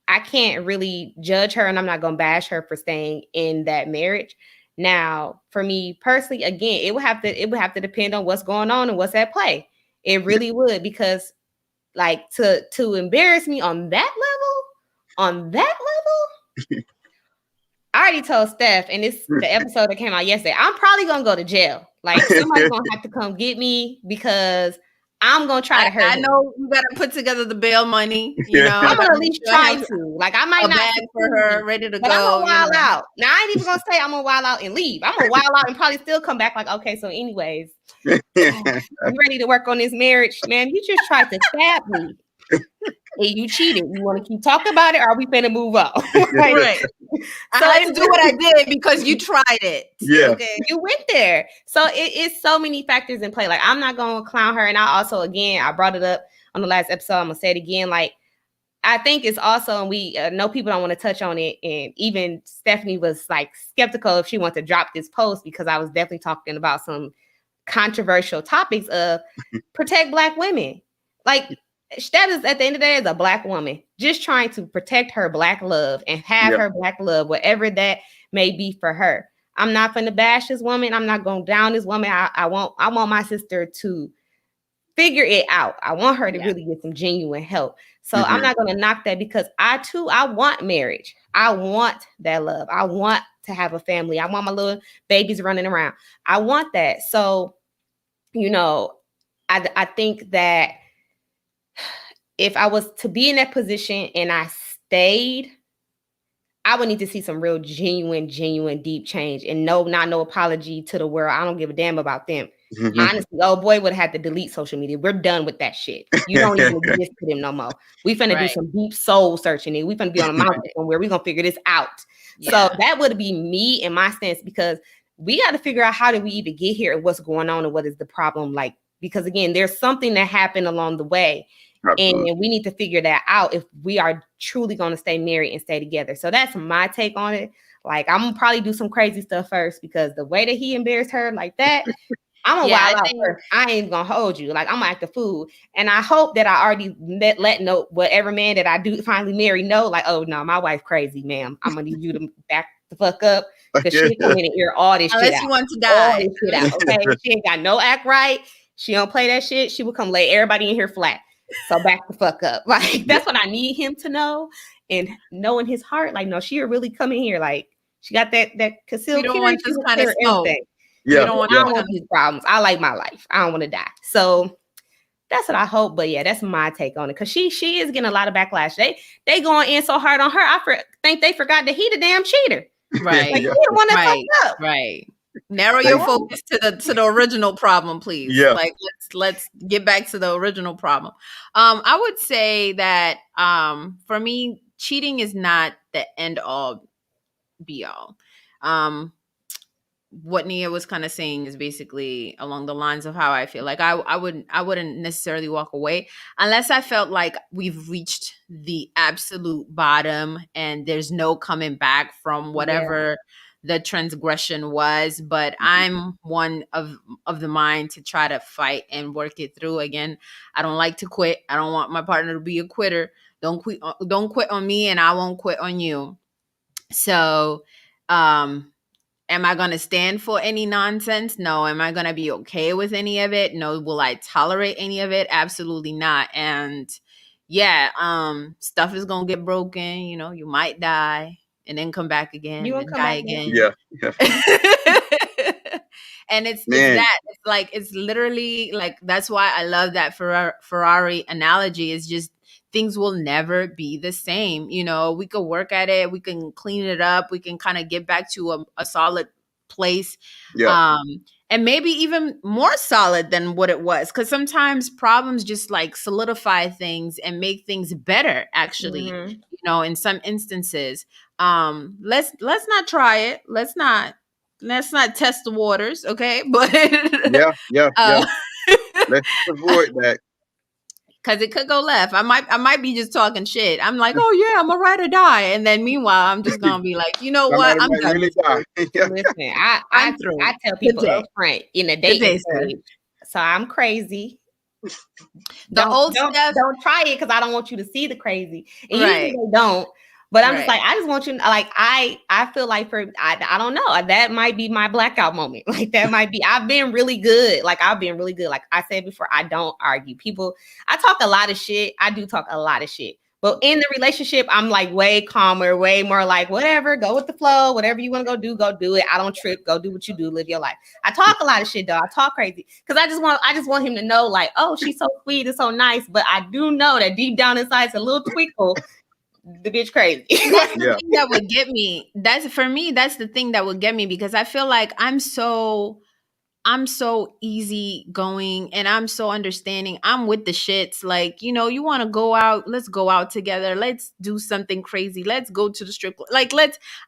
I can't really judge her, and I'm not going to bash her for staying in that marriage. Now, for me personally, again, it would have to depend on what's going on and what's at play. It really would, because like to embarrass me on that level, I already told Steph, and this the episode that came out yesterday, I'm probably going to go to jail. Like somebody's going to have to come get me because I'm gonna try to hurt. I know you gotta put together the bail money. I'm gonna at least try to. Like I might not bag for her, ready to but go. I'm gonna wild out. Now I ain't even gonna say I'm gonna wild out and leave. I'm gonna wild out and probably still come back. Like okay, so anyways, you ready to work on this marriage, man? You just tried to stab me. And you cheated. You want to keep talking about it, or are we finna move on? Right. So I had to do what I did because you tried it. Yeah. Okay. You went there. So it's so many factors in play. Like I'm not gonna clown her. And I also, again, I brought it up on the last episode. I'm gonna say it again. Like I think it's also, and we know people don't want to touch on it. And even Stefany was like skeptical if she wanted to drop this post because I was definitely talking about some controversial topics of protect Black women. Like that is, at the end of the day, is a Black woman just trying to protect her Black love and have her Black love, whatever that may be for her. I'm not going to bash this woman. I'm not going down this woman. I want my sister to figure it out. I want her to really get some genuine help. So I'm not going to knock that because I want marriage. I want that love. I want to have a family. I want my little babies running around. I want that. So, I think that if I was to be in that position and I stayed, I would need to see some real genuine, deep change and not no apology to the world. I don't give a damn about them. Honestly, oh boy would have had to delete social media. We're done with that shit. You don't even exist to them no more. We finna do some deep soul searching, and we finna be on a mountain somewhere. We gonna figure this out. So that would be me and my stance, because we got to figure out how did we even get here and what's going on and what is the problem like. Because again, there's something that happened along the way. Absolutely. And we need to figure that out if we are truly going to stay married and stay together. So that's my take on it. Like, I'm gonna probably do some crazy stuff first, because the way that he embarrassed her like that, I'm gonna wild out first. I ain't gonna hold you. Like, I'm gonna act a fool. And I hope that I already let know whatever man that I do finally marry know, like, oh no, my wife crazy, ma'am. I'm gonna need you to back the fuck up, because she come in and hear all this Unless shit she out. wants to die. All this shit out. Okay, she ain't got no act right. She don't play that shit. She will come lay everybody in here flat. So back the fuck up. Like, that's what I need him to know, and know in his heart, like, no, she'll really come in here. Like, she got that concealed carry. Want this kind of smoke. Yeah, I don't want these problems. I like my life. I don't want to die. So that's what I hope. But yeah, that's my take on it. Because she is getting a lot of backlash. They going in so hard on her. I think they forgot that he the damn cheater. Right. Like, he the one that fucked up. Right. Narrow your focus to the original problem, please. Yeah. Like, let's get back to the original problem. I would say that for me, cheating is not the end all be all. What Nia was kind of saying is basically along the lines of how I feel. Like, I wouldn't necessarily walk away unless I felt like we've reached the absolute bottom and there's no coming back from whatever the transgression was. But I'm one of the mind to try to fight and work it through. Again, I don't like to quit. I don't want my partner to be a quitter. Don't quit on me, and I won't quit on you. So, am I going to stand for any nonsense? No. Am I going to be okay with any of it? No. Will I tolerate any of it? Absolutely not. And stuff is going to get broken. You know, you might die and then come back again and die again. Yeah. And it's that. It's like, it's literally like, that's why I love that Ferrari analogy. Is just, things will never be the same. You know, we could work at it. We can clean it up. We can kind of get back to a solid place. Yeah. And maybe even more solid than what it was. Because sometimes problems just like solidify things and make things better, actually, you know, in some instances. Let's not try it. Let's not test the waters. Okay. But let's avoid that. Because it could go left. I might be just talking shit. I'm like, oh yeah, I'm a ride or die, and then meanwhile, I'm just gonna be like, you know what? I'm done. Really Listen, I'm through. I tell people up front in the dating stage. So I'm crazy. Don't try it, because I don't want you to see the crazy. And usually they don't. But I'm just like, I just want you, like, I feel like I don't know. That might be my blackout moment. Like, that might be, I've been really good. Like I said before, I don't argue. I talk a lot of shit. I do talk a lot of shit. But in the relationship, I'm like way calmer, way more like, whatever, go with the flow. Whatever you want to go do it. I don't trip. Go do what you do. Live your life. I talk a lot of shit, though. I talk crazy. Because I just want him to know, like, oh, she's so sweet and so nice. But I do know that deep down inside, it's a little twinkle. The bitch crazy. That's the thing that would get me. That's the thing that would get me, because I feel like I'm so easy going and I'm so understanding. I'm with the shits. Like, you know, you want to go out, let's go out together. Let's do something crazy. Let's go to the strip club. Like,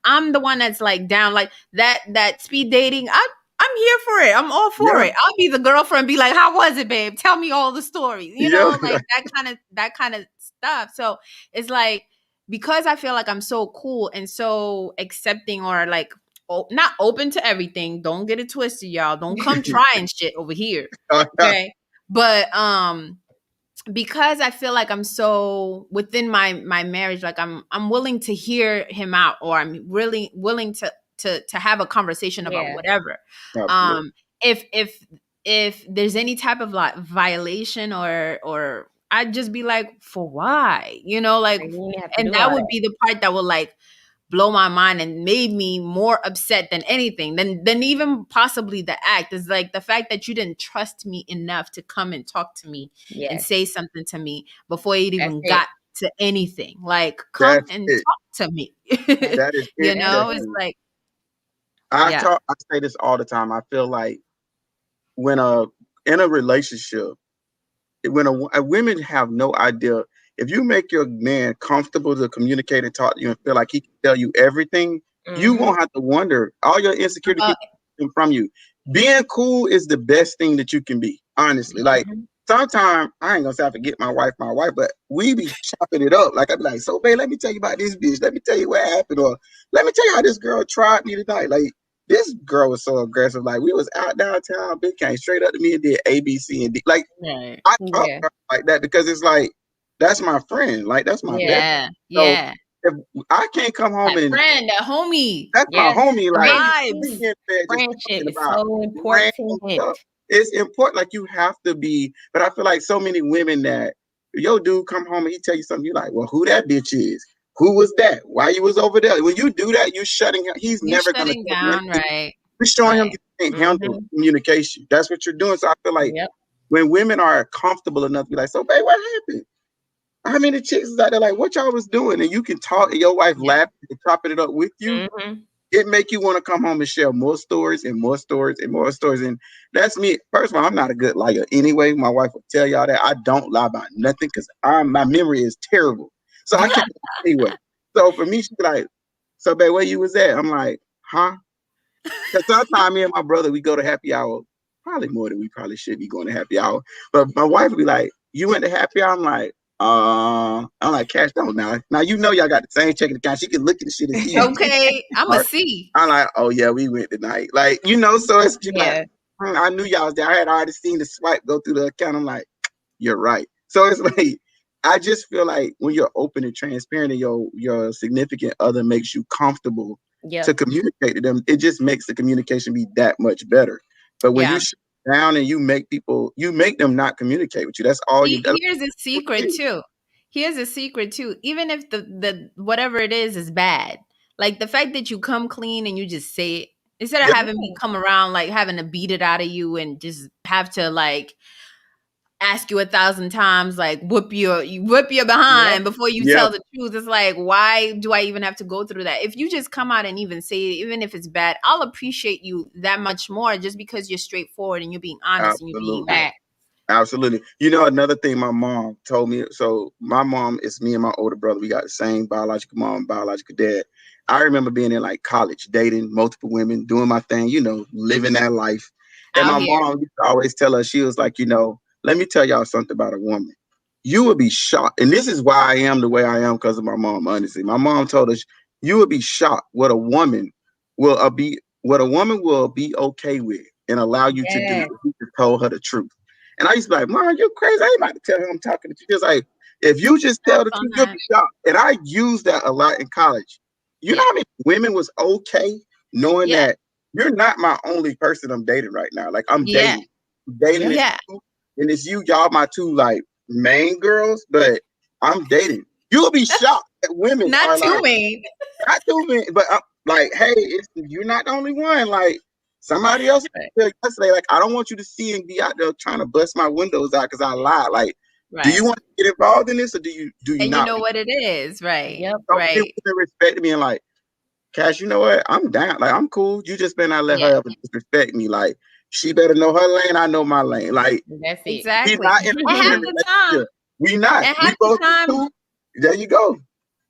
I'm the one that's like down, like that speed dating. I'm here for it. I'm all for it. I'll be the girlfriend, be like, how was it, babe? Tell me all the stories. You know, like that kind of stuff. So it's like, because I feel like I'm so cool and so accepting, or like not open to everything. Don't get it twisted, y'all. Don't come trying shit over here. Okay. But because I feel like I'm so within my marriage, like I'm willing to hear him out, or I'm really willing to have a conversation about whatever. If there's any type of like violation or I'd just be like, for why? You know, like, and that would be the part that would like blow my mind and made me more upset than anything, than even possibly the act, is like the fact that you didn't trust me enough to come and talk to me and say something to me before it even got to anything. Like, come and talk to me. That is it. You know, it's like, I say this all the time. I feel like when in a relationship, when women have no idea, if you make your man comfortable to communicate and talk to you and feel like he can tell you everything, you won't have to wonder. All your insecurity from you. Being cool is the best thing that you can be, honestly. Like, sometimes I ain't gonna say I forget my wife, but we be chopping it up. Like, I be like, so babe, let me tell you about this bitch. Let me tell you what happened, or let me tell you how this girl tried me tonight. Like, this girl was so aggressive. Like, we was out downtown, bitch came straight up to me and did A, B, C, and D. Like, I talk to her like that because it's like, that's my friend. Like, that's my best. So if I can't come home that and friend, that homie. That's my homie. Like, friendship is so important. It's important. Like, you have to be. But I feel like so many women that yo dude come home and he tell you something, you like, well, who that bitch is? Who was that? Why you was over there? When you do that, you're shutting him. He's never gonna down, right? You're showing him you can't handle communication. That's what you're doing. So I feel like when women are comfortable enough to be like, so babe, what happened? How many chicks is out there like, what y'all was doing? And you can talk and your wife laughing and chopping it up with you. It make you want to come home and share more stories and more stories and more stories. And that's me. First of all, I'm not a good liar anyway. My wife will tell y'all that I don't lie about nothing because my memory is terrible. So I can't anyway. So for me, she's like, so babe, where you was at? I'm like, huh? Because sometimes me and my brother, we go to happy hour, probably more than we probably should be going to happy hour. But my wife would be like, you went to happy hour? I'm like, Cash, don't now. Now you know y'all got the same checking account. She can look at the shit and see. Okay, I'm a C. I'm like, oh yeah, we went tonight. Like, so it's just like, I knew y'all was there. I had already seen the swipe go through the account. I'm like, you're right. So it's like, I just feel like when you're open and transparent and your significant other makes you comfortable to communicate to them, it just makes the communication be that much better. But when you shut down and you make them not communicate with you, that's all you do. Here's a secret too. Even if the whatever it is bad, like the fact that you come clean and you just say it instead of having me come around like having to beat it out of you and just have to like ask you 1,000 times, like whip your behind before you tell the truth. It's like, why do I even have to go through that? If you just come out and even say it, even if it's bad, I'll appreciate you that much more just because you're straightforward and you're being honest and you're being back. Absolutely. Another thing my mom told me. So my mom is me and my older brother. We got the same biological mom, biological dad. I remember being in like college, dating multiple women, doing my thing, living that life. And my mom used to always tell us, she was like, let me tell y'all something about a woman. You would be shocked. And this is why I am the way I am because of my mom, honestly. My mom told us you would be shocked what a woman will be okay with and allow you to do if you just told her the truth. And I used to be like, Mom, you're crazy. I ain't about to tell her I'm talking to you. Just like, if you just tell the truth, you'll be shocked. And I used that a lot in college. You know how many women was okay knowing that you're not my only person I'm dating right now. Like, I'm dating. And it's y'all my two like main girls, but I'm dating. You'll be shocked that women not too main. Not too main, but I'm like, hey, you're not the only one. Like, somebody else yesterday, like, I don't want you to see and be out there trying to bust my windows out because I lied. Like, do you want to get involved in this or do you and not? You know what it is, right? Yep. Right. Respect me and like, Cash, you know what? I'm down. Like, I'm cool. You just better not let her ever disrespect me. Like, she better know her lane. I know my lane. Like, that's it. Exactly. Not in half the time. We not. And half the time. There you go.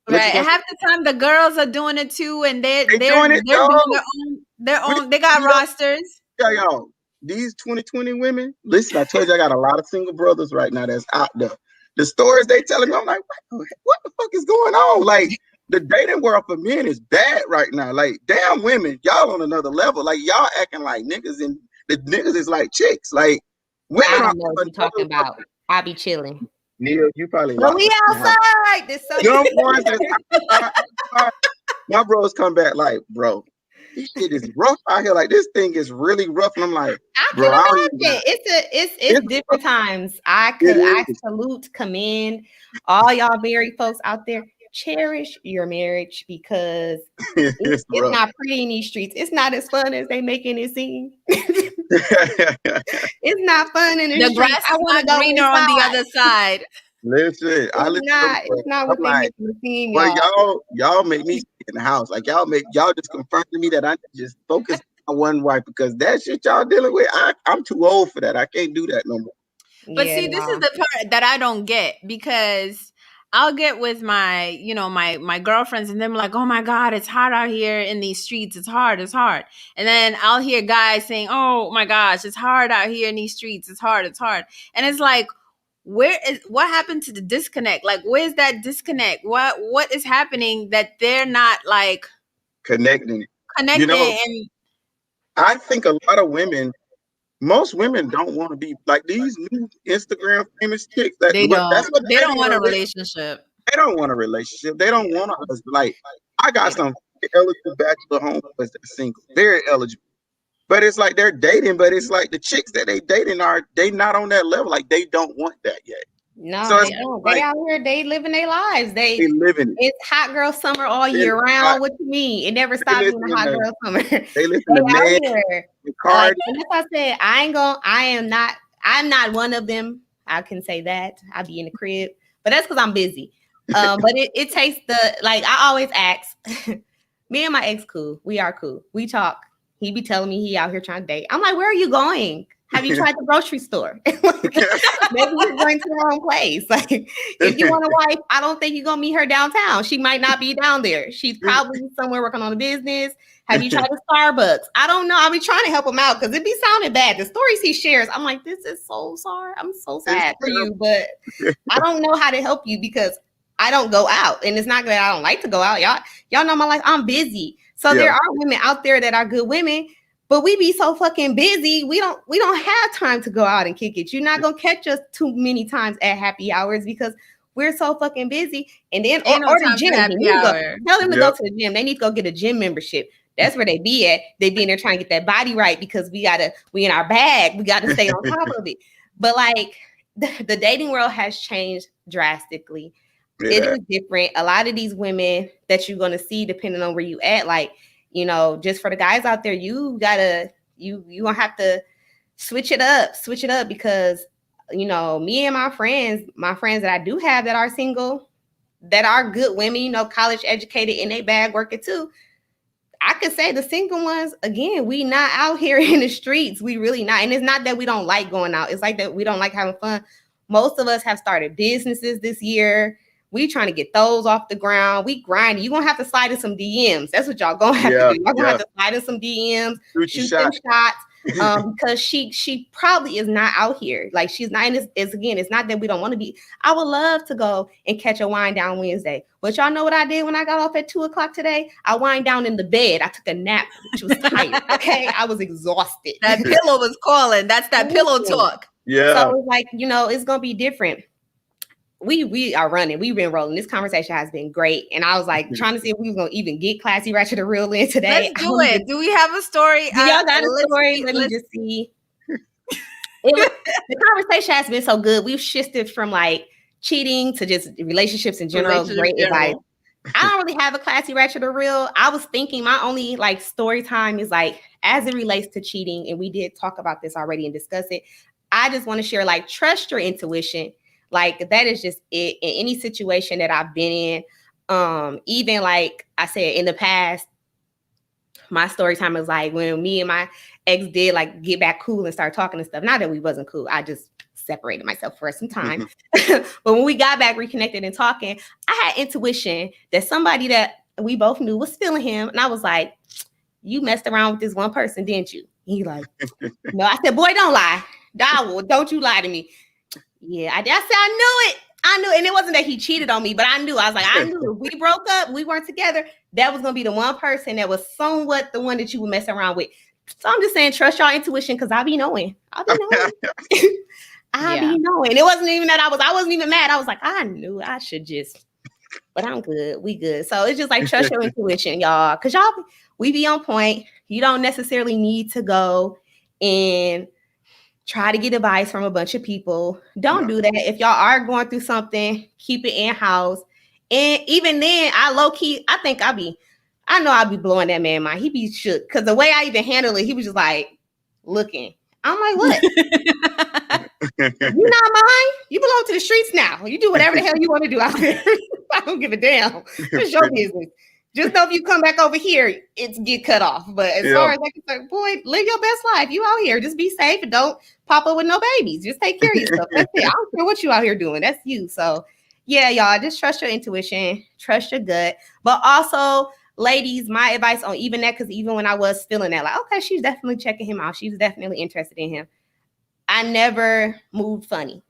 Right. And half the time the girls are doing it too, and they're doing their own. They got rosters. Yeah, y'all. These 2020 women. Listen, I told you I got a lot of single brothers right now that's out there. The stories they telling me, I'm like, what the fuck is going on? Like, the dating world for men is bad right now. Like, damn women, y'all on another level. Like, y'all acting like niggas, and the niggas is like chicks. Like, women I don't know what you're talking about. I be chilling. Neil, you probably. But we outside. This my bros come back like, bro, this shit is rough out here. Like, this thing is really rough. And I'm like, bro, it's different times. I commend all y'all married folks out there. Cherish your marriage because it's not pretty in these streets. It's not as fun as they making it seem. It's not fun in the grass is not greener on the other side. Listen, it's not what they make it seem. But y'all make me in the house. Like, y'all just confirm to me that I just focus my one wife because that shit y'all dealing with, I'm too old for that. I can't do that no more. But see, this is the part that I don't get, because I'll get with my, my girlfriends, and they're like, oh my God, it's hot out here in these streets. It's hard. And then I'll hear guys saying, oh my gosh, it's hard out here in these streets. It's hard. And it's like, what happened to the disconnect? Like, where's that disconnect? What is happening that they're not like connecting? And I think a lot of women, most women don't want to be like these new Instagram famous chicks. They don't want a relationship. They don't want a relationship. They don't want us. Like, I got some eligible bachelor homeboys that are single, very eligible. But it's like they're dating, but it's like the chicks that they dating they not on that level. Like, they don't want that yet. No, so they don't. They out here, they living their lives. They living it. It's hot girl summer all year round. What you mean? It never stops being a hot girl summer. They listen to man, like, and as I said, I'm not one of them. I can say that. I be in the crib, but that's because I'm busy. But it takes I always ask. Me and my ex cool. We are cool. We talk. He be telling me he out here trying to date. I'm like, where are you going? Have you tried the grocery store? Maybe you're going to the wrong place. Like, if you want a wife, I don't think you're going to meet her downtown. She might not be down there. She's probably somewhere working on a business. Have you tried the Starbucks? I don't know. I'll be trying to help him out because it be sounding bad. The stories he shares, I'm like, this is so sorry. I'm so sad for you, but I don't know how to help you because I don't go out. And it's not that I don't like to go out. Y'all know my life. I'm busy. So there are women out there that are good women. But we be so fucking busy. We don't have time to go out and kick it. You're not gonna catch us too many times at happy hours because we're so fucking busy. And then or the gym. Tell them to go to the gym. They need to go get a gym membership. That's where they be at. They be in there trying to get that body right because we in our bag. We gotta stay on top of it. But like the dating world has changed drastically. Yeah. It is different. A lot of these women that you're gonna see, depending on where you at, like. Just for the guys out there, you gonna have to switch it up because, me and my friends that I do have that are single, that are good women, college educated and they bag working too. I could say the single ones, again, we not out here in the streets. We really not. And it's not that we don't like going out. It's like that we don't like having fun. Most of us have started businesses this year. We trying to get those off the ground. We grinding. You're going to have to slide in some DMs. That's what y'all going to have to do. Y'all going to have to slide in some DMs, shoot some shots. Because she probably is not out here. Like, she's not. And it's not that we don't want to be. I would love to go and catch a wind down Wednesday. But y'all know what I did when I got off at 2:00 today? I wind down in the bed. I took a nap. Which was tired. Okay. I was exhausted. That pillow was calling. That's that pillow talk. Yeah. So it's like, it's going to be different. We are running. We've been rolling. This conversation has been great. And I was like trying to see if we were going to even get Classy Ratchet or Real in today. Let's do it. Do we have a story? Do y'all got a story? Let me just see. The conversation has been so good. We've shifted from like cheating to just relationships in general. Great advice. I don't really have a Classy Ratchet or Real. I was thinking my only like story time is like as it relates to cheating. And we did talk about this already and discuss it. I just want to share like trust your intuition. Like that is just it in any situation that I've been in. Even like I said in the past, my story time is like when me and my ex did like get back cool and start talking and stuff. Not that we wasn't cool. I just separated myself for some time. But when we got back reconnected and talking, I had intuition that somebody that we both knew was feeling him. And I was like, you messed around with this one person, didn't you? He like, no. I said, boy, don't lie. Don't you lie to me. Yeah, I said, I knew it. And it wasn't that he cheated on me, but I knew. I was like, I knew if we broke up, we weren't together. That was going to be the one person that was somewhat the one that you would mess around with. So I'm just saying, trust your intuition because I be knowing. I be knowing. It wasn't even that I wasn't even mad. I was like, I knew I should just, but I'm good. We good. So it's just like, trust your intuition, y'all. Because we be on point. You don't necessarily need to go and try to get advice from a bunch of people. Don't do that. If y'all are going through something, keep it in-house. And even then, I low-key, I know I'll be blowing that man mind. He be shook. Because the way I even handled it, he was just like, looking. I'm like, what? You're not mine? You belong to the streets now. You do whatever the hell you want to do out there. I don't give a damn. It's your business. Just know if you come back over here, it's get cut off. But as far as like, boy, live your best life. You out here, just be safe and don't pop up with no babies. Just take care of yourself. That's it. I don't care what you out here doing. That's you. So yeah, y'all, just trust your intuition, trust your gut. But also, ladies, my advice on even that, because even when I was feeling that, like, okay, she's definitely checking him out. She's definitely interested in him. I never moved funny.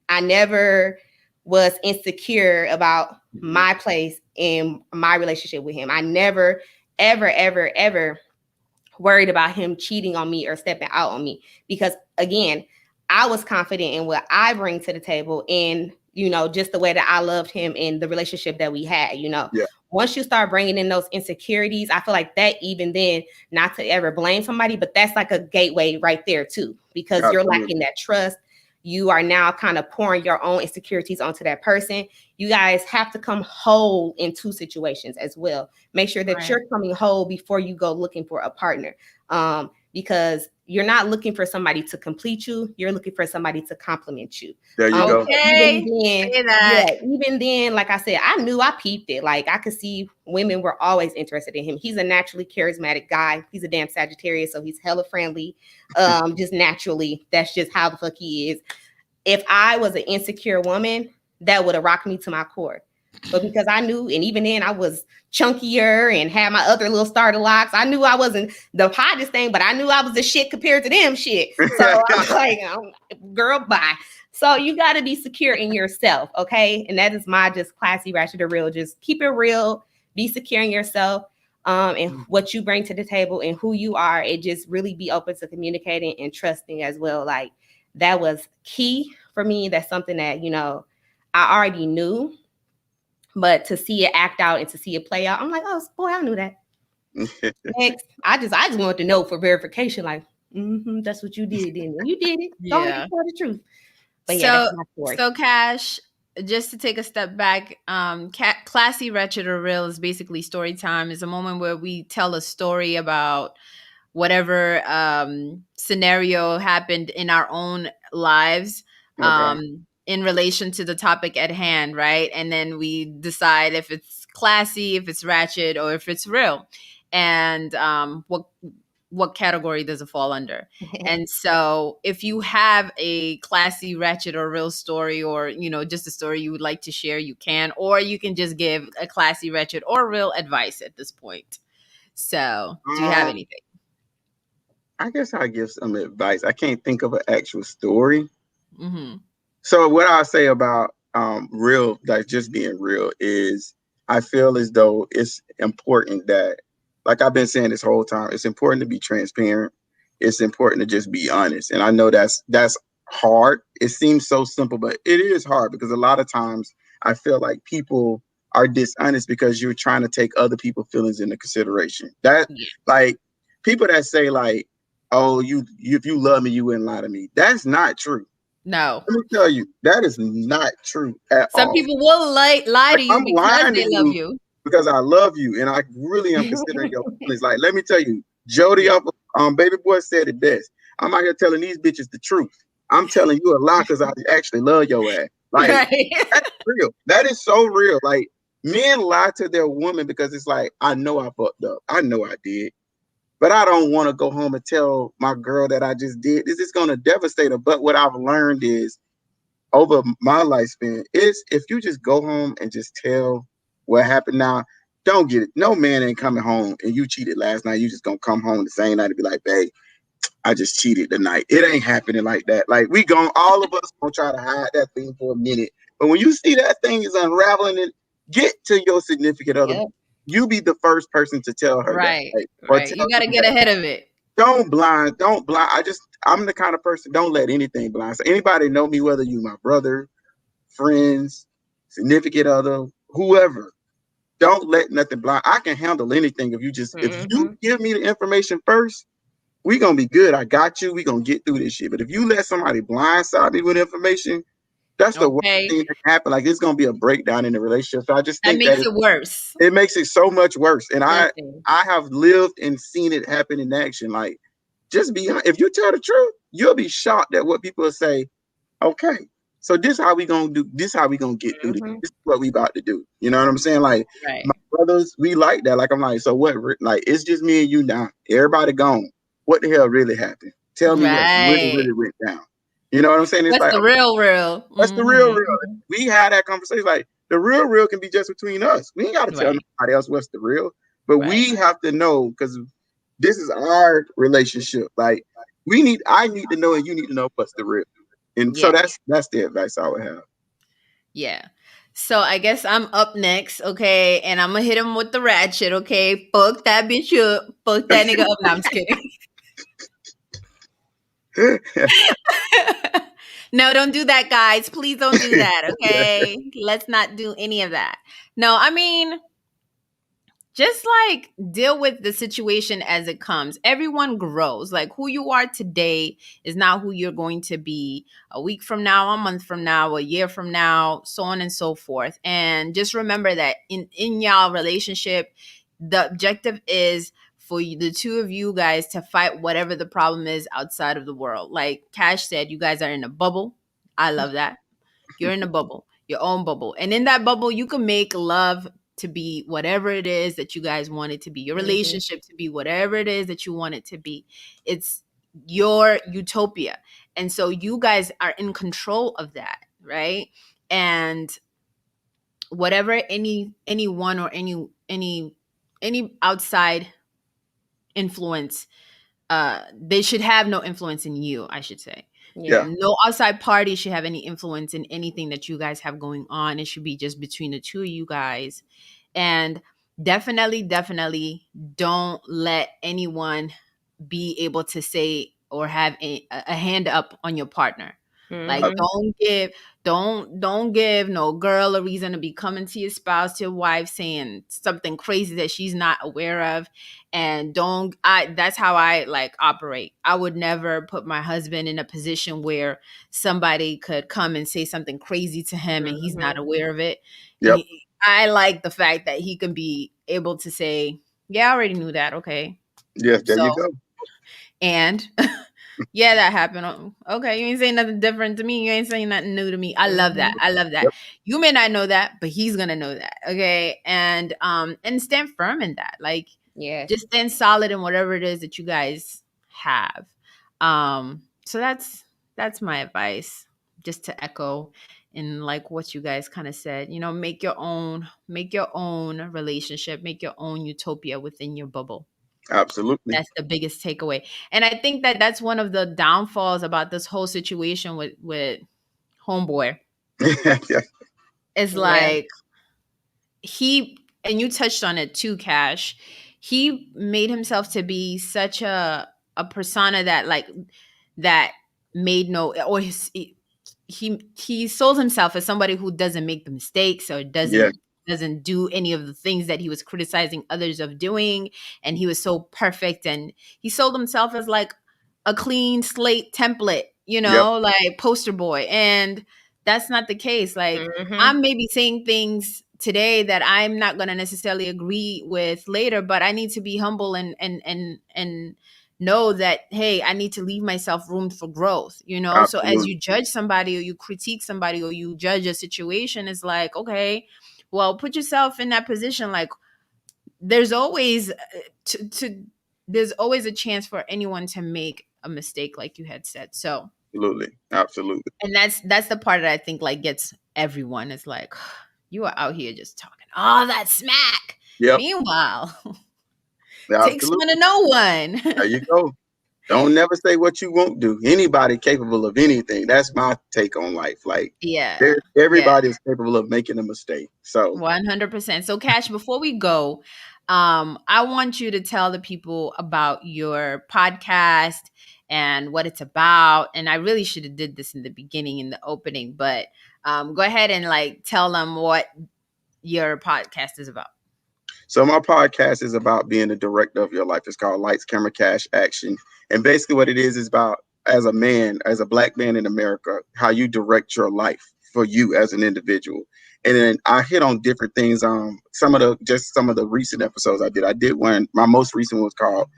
I never was insecure about my place in my relationship with him. I never, ever, ever, ever worried about him cheating on me or stepping out on me. Because again, I was confident in what I bring to the table and, you know, just the way that I loved him in the relationship that we had, you know. Yeah. Once you start bringing in those insecurities, I feel like that even then, not to ever blame somebody, but that's like a gateway right there too, because you're lacking that trust. You are now kind of pouring your own insecurities onto that person. You guys have to come whole in two situations as well. Make sure that you're coming whole before you go looking for a partner. Because you're not looking for somebody to complete you. You're looking for somebody to compliment you. There you go. Okay. Even then, like I said, I knew I peeped it. Like I could see women were always interested in him. He's a naturally charismatic guy. He's a damn Sagittarius, so he's hella friendly. Just naturally, that's just how the fuck he is. If I was an insecure woman, that would have rocked me to my core. But because I knew, and even then I was chunkier and had my other little starter locks, I knew I wasn't the hottest thing, but I knew I was the shit compared to them shit. So I was like, girl, bye. So you got to be secure in yourself, okay? And that is my just classy, ratchet, or real. Just keep it real, be secure in yourself, and what you bring to the table and who you are. And just really be open to communicating and trusting as well. Like that was key for me. That's something that, you know, I already knew. But to see it act out and to see it play out, I'm like, oh boy, I knew that. Next, I just wanted to know for verification, like, that's what you did, didn't you? You did it. Don't have to tell the truth. But that's my story. So Cashe, just to take a step back, classy, wretched, or real is basically story time. Is a moment where we tell a story about whatever scenario happened in our own lives. In relation to the topic at hand, right? And then we decide if it's classy, if it's ratchet, or if it's real. And what category does it fall under? And so if you have a classy, ratchet, or real story, or, you know, just a story you would like to share, you can, or you can just give a classy, ratchet, or real advice at this point. So do you have anything? I guess I'll give some advice. I can't think of an actual story. Mm-hmm. So what I say about real, like just being real, is I feel as though it's important that, like I've been saying this whole time, it's important to be transparent. It's important to just be honest. And I know that's hard. It seems so simple, but it is hard because a lot of times I feel like people are dishonest because you're trying to take other people's feelings into consideration. That like people that say like, oh, if you love me, you wouldn't lie to me. That's not true. No. Let me tell you, that is not true at all. Some people will lie to you because they love you. Because I love you and I really am considering your feelings. Like, let me tell you, Jody, Baby Boy said it best. I'm out here telling these bitches the truth. I'm telling you a lie because I actually love your ass. Like, that's real. That is so real. Like, men lie to their woman because it's like, I know I fucked up. I know I did. But I don't want to go home and tell my girl that I just did. This is going to devastate her. But what I've learned is over my lifespan is if you just go home and just tell what happened now, don't get it. No man ain't coming home and you cheated last night. You just going to come home the same night and be like, babe, I just cheated tonight. It ain't happening like that. Like all of us going to try to hide that thing for a minute. But when you see that thing is unraveling, it get to your significant other. Yep. You be the first person to tell her right, that. Right. You got to get ahead of it. Don't blind. I'm the kind of person, don't let anything blind. So anybody know me, whether you my brother, friends, significant other, whoever, don't let nothing blind. I can handle anything if you give me the information first, we going to be good. I got you. We going to get through this shit. But if you let somebody blindside me with information, that's the worst thing that can happen. Like, it's going to be a breakdown in the relationship. So I just think that makes it worse. It makes it so much worse. And I have lived and seen it happen in action. Like, just be honest. If you tell the truth, you'll be shocked at what people will say. Okay, so this how we going to do. This how we going to get through this. This is what we about to do. You know what I'm saying? Like, my brothers, we like that. Like I'm like, so what? Like it's just me and you now. Everybody gone. What the hell really happened? Tell me what really went down. You know what I'm saying? It's That's like the real. That's the real. We had that conversation. Like the real can be just between us. We ain't got to tell nobody else what's the real. But we have to know, because this is our relationship. Like I need to know, and you need to know what's the real. And so that's the advice I would have. Yeah. So I guess I'm up next, okay? And I'm gonna hit him with the ratchet, okay? Fuck that bitch up. Fuck that nigga up. No, I'm just kidding. No, don't do that, guys. Please don't do that, okay? Let's not do any of that. No, I mean, just like deal with the situation as it comes. Everyone grows. Like who you are today is not who you're going to be a week from now, a month from now, a year from now, so on and so forth. And just remember that in y'all relationship, the objective is for the two of you guys to fight whatever the problem is outside of the world. Like Cashe said, you guys are in a bubble. I love that. You're in a bubble, your own bubble. And in that bubble, you can make love to be whatever it is that you guys want it to be, your relationship to be whatever it is that you want it to be. It's your utopia. And so you guys are in control of that, right? And whatever anyone or any outside influence, they should have no influence in you, I should say. Yeah. No outside party should have any influence in anything that you guys have going on. It should be just between the two of you guys. And definitely don't let anyone be able to say or have a hand up on your partner. Like don't give no girl a reason to be coming to your spouse, to your wife, saying something crazy that she's not aware of. And that's how I like operate. I would never put my husband in a position where somebody could come and say something crazy to him and he's not aware of it. Yep. I like the fact that he can be able to say, yeah, I already knew that. Okay. Yes, there you go. And yeah, that happened. Okay, you ain't saying nothing different to me. You ain't saying nothing new to me. I love that. I love that. Yep. You may not know that, but he's gonna know that. Okay, and stand firm in that. Like, just stand solid in whatever it is that you guys have. So that's my advice. Just to echo in like what you guys kind of said. You know, make your own relationship, make your own utopia within your bubble. Absolutely. That's the biggest takeaway. And I think that that's one of the downfalls about this whole situation with homeboy. It's like and you touched on it too, Cashe. He made himself to be such a persona that made no, or he sold himself as somebody who doesn't make the mistakes or doesn't do any of the things that he was criticizing others of doing. And he was so perfect. And he sold himself as like a clean slate template, like poster boy. And that's not the case. Like I'm maybe saying things today that I'm not going to necessarily agree with later, but I need to be humble and know that, hey, I need to leave myself room for growth, Absolutely. So as you judge somebody or you critique somebody or you judge a situation, it's like, okay, well, put yourself in that position. Like there's always there's always a chance for anyone to make a mistake, like you had said. So absolutely. And that's the part that I think like gets everyone. It's like, you are out here just talking all that smack. Yep. Meanwhile, takes one to know one. There you go. Don't never say what you won't do. Anybody capable of anything. That's my take on life. Like, everybody is capable of making a mistake. So 100%. So Cashe, before we go, I want you to tell the people about your podcast and what it's about. And I really should have did this in the beginning, in the opening, but go ahead and like tell them what your podcast is about. So my podcast is about being the director of your life. It's called Lights Camera CAshe-CTion. And basically what it is about, as a man, as a Black man in America, how you direct your life for you as an individual. And then I hit on different things. Some of the recent episodes I did one. My most recent one was called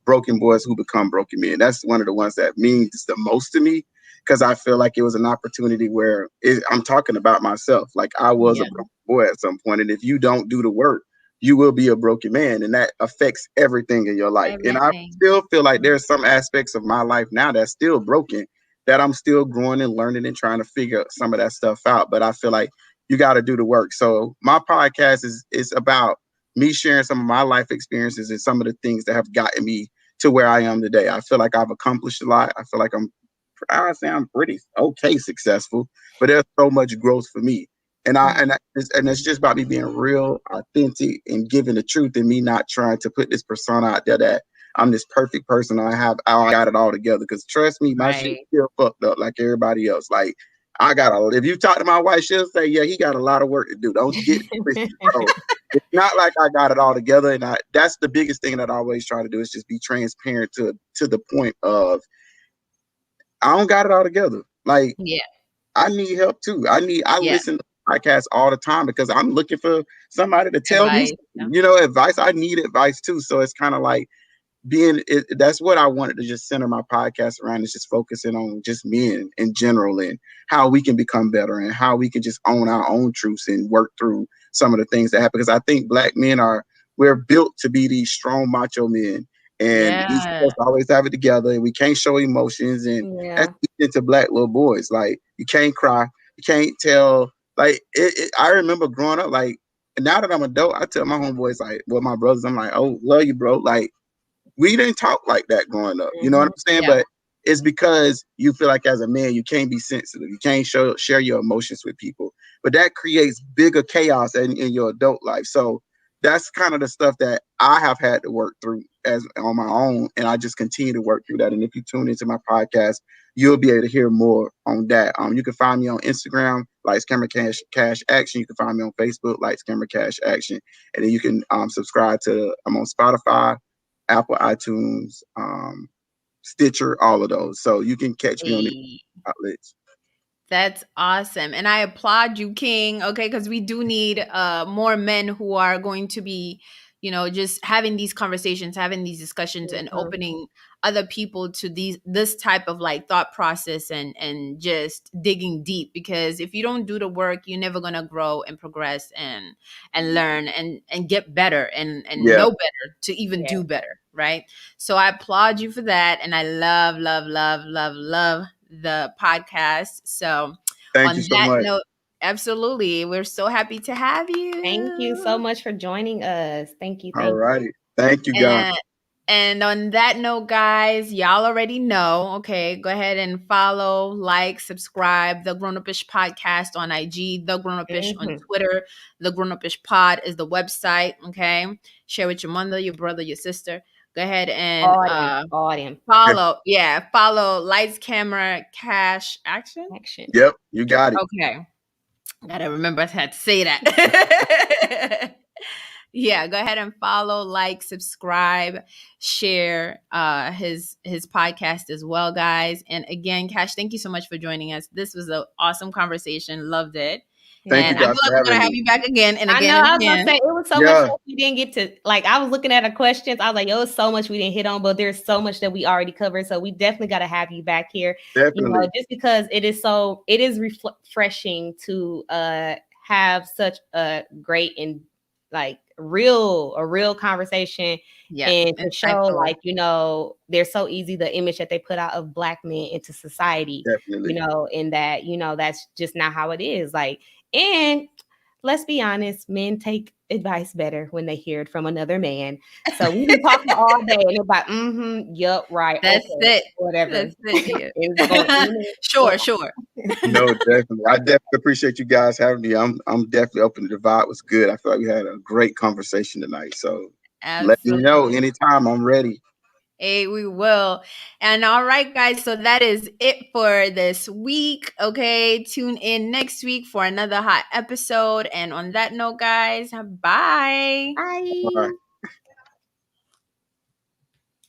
Broken Boys Who Become Broken Men. That's one of the ones that means the most to me, because I feel like it was an opportunity where I'm talking about myself. Like I was a broken boy at some point. And if you don't do the work, you will be a broken man, and that affects everything in your life. Everything. And I still feel like there's some aspects of my life now that's still broken, that I'm still growing and learning and trying to figure some of that stuff out. But I feel like you got to do the work. So my podcast is about me sharing some of my life experiences and some of the things that have gotten me to where I am today. I feel like I've accomplished a lot. I feel like I'm pretty okay successful, but there's so much growth for me. And it's just about me being real, authentic, and giving the truth, and me not trying to put this persona out there that I'm this perfect person. I got it all together. Because trust me, my shit still fucked up like everybody else. Like if you talk to my wife, she'll say, yeah, he got a lot of work to do. Don't get it twisted, bro. It's not like I got it all together. And that's the biggest thing that I always try to do, is just be transparent to the point of, I don't got it all together. Like, I need help too. I listen to podcasts all the time because I'm looking for somebody to tell me, advice. I need advice too. So it's kind of like that's what I wanted to just center my podcast around, is just focusing on just men in general and how we can become better and how we can just own our own truths and work through some of the things that happen. Because I think Black men we're built to be these strong macho men, and we're supposed to always have it together, and we can't show emotions, and that's into Black little boys. Like, you can't cry, you can't tell. Like, I remember growing up, like, now that I'm adult, I tell my homeboys, like, well, my brothers, I'm like, oh, love you, bro. Like, we didn't talk like that growing up. You know what I'm saying? But it's because you feel like as a man, you can't be sensitive. You can't share your emotions with people. But that creates bigger chaos in your adult life. So that's kind of the stuff that I have had to work through on my own. And I just continue to work through that. And if you tune into my podcast, you'll be able to hear more on that. You can find me on Instagram, Lights Camera CAshe-CTion. You can find me on Facebook, Lights Camera CAshe-CTion. And then you can subscribe I'm on Spotify, Apple iTunes, Stitcher, all of those. So you can catch me on the outlets. That's awesome. And I applaud you, King. Okay, because we do need more men who are going to be, just having these conversations, having these discussions, and opening other people to this type of like thought process and just digging deep. Because if you don't do the work, you're never gonna grow and progress and learn and get better and know better to even do better, right? So I applaud you for that, and I love the podcast. So thank you so much. Note, absolutely, we're so happy to have you. Thank you so much for joining us. Thank you. All righty. Thank you, guys. And on that note, guys, y'all already know, okay, go ahead and follow, like, subscribe the GrownupIsh Podcast on IG, the GrownupIsh on Twitter. The GrownupIsh Pod is the website, okay? Share with your mother, your brother, your sister. Go ahead and follow Lights Camera CAshe-CTion. Yep, you got it. Okay. Gotta remember I had to say that. Yeah, go ahead and follow, like, subscribe, share his podcast as well, guys. And again, Cashe, thank you so much for joining us. This was an awesome conversation. Loved it. Thank you guys for having me. I feel like we're gonna have you back again and again. I was gonna say, it was so much stuff we didn't get to. Like, I was looking at the questions. I was like, it was so much we didn't hit on, but there's so much that we already covered. So we definitely got to have you back here. Definitely. Just because it is refreshing to have such a great and like a real conversation, and to show like, they're so easy, the image that they put out of Black men into society. Definitely. In that, that's just not how it is. Like, and let's be honest, men take advice better when they hear it from another man. So we've been talking all day and it's like, yup, right. That's it. Whatever. That's it. Sure. No, definitely. I definitely appreciate you guys having me. I'm definitely open to the vibe. Was good. I feel like we had a great conversation tonight. So let me know anytime. I'm ready. Hey, we will. And all right, guys. So that is it for this week. Okay. Tune in next week for another hot episode. And on that note, guys, bye. Bye.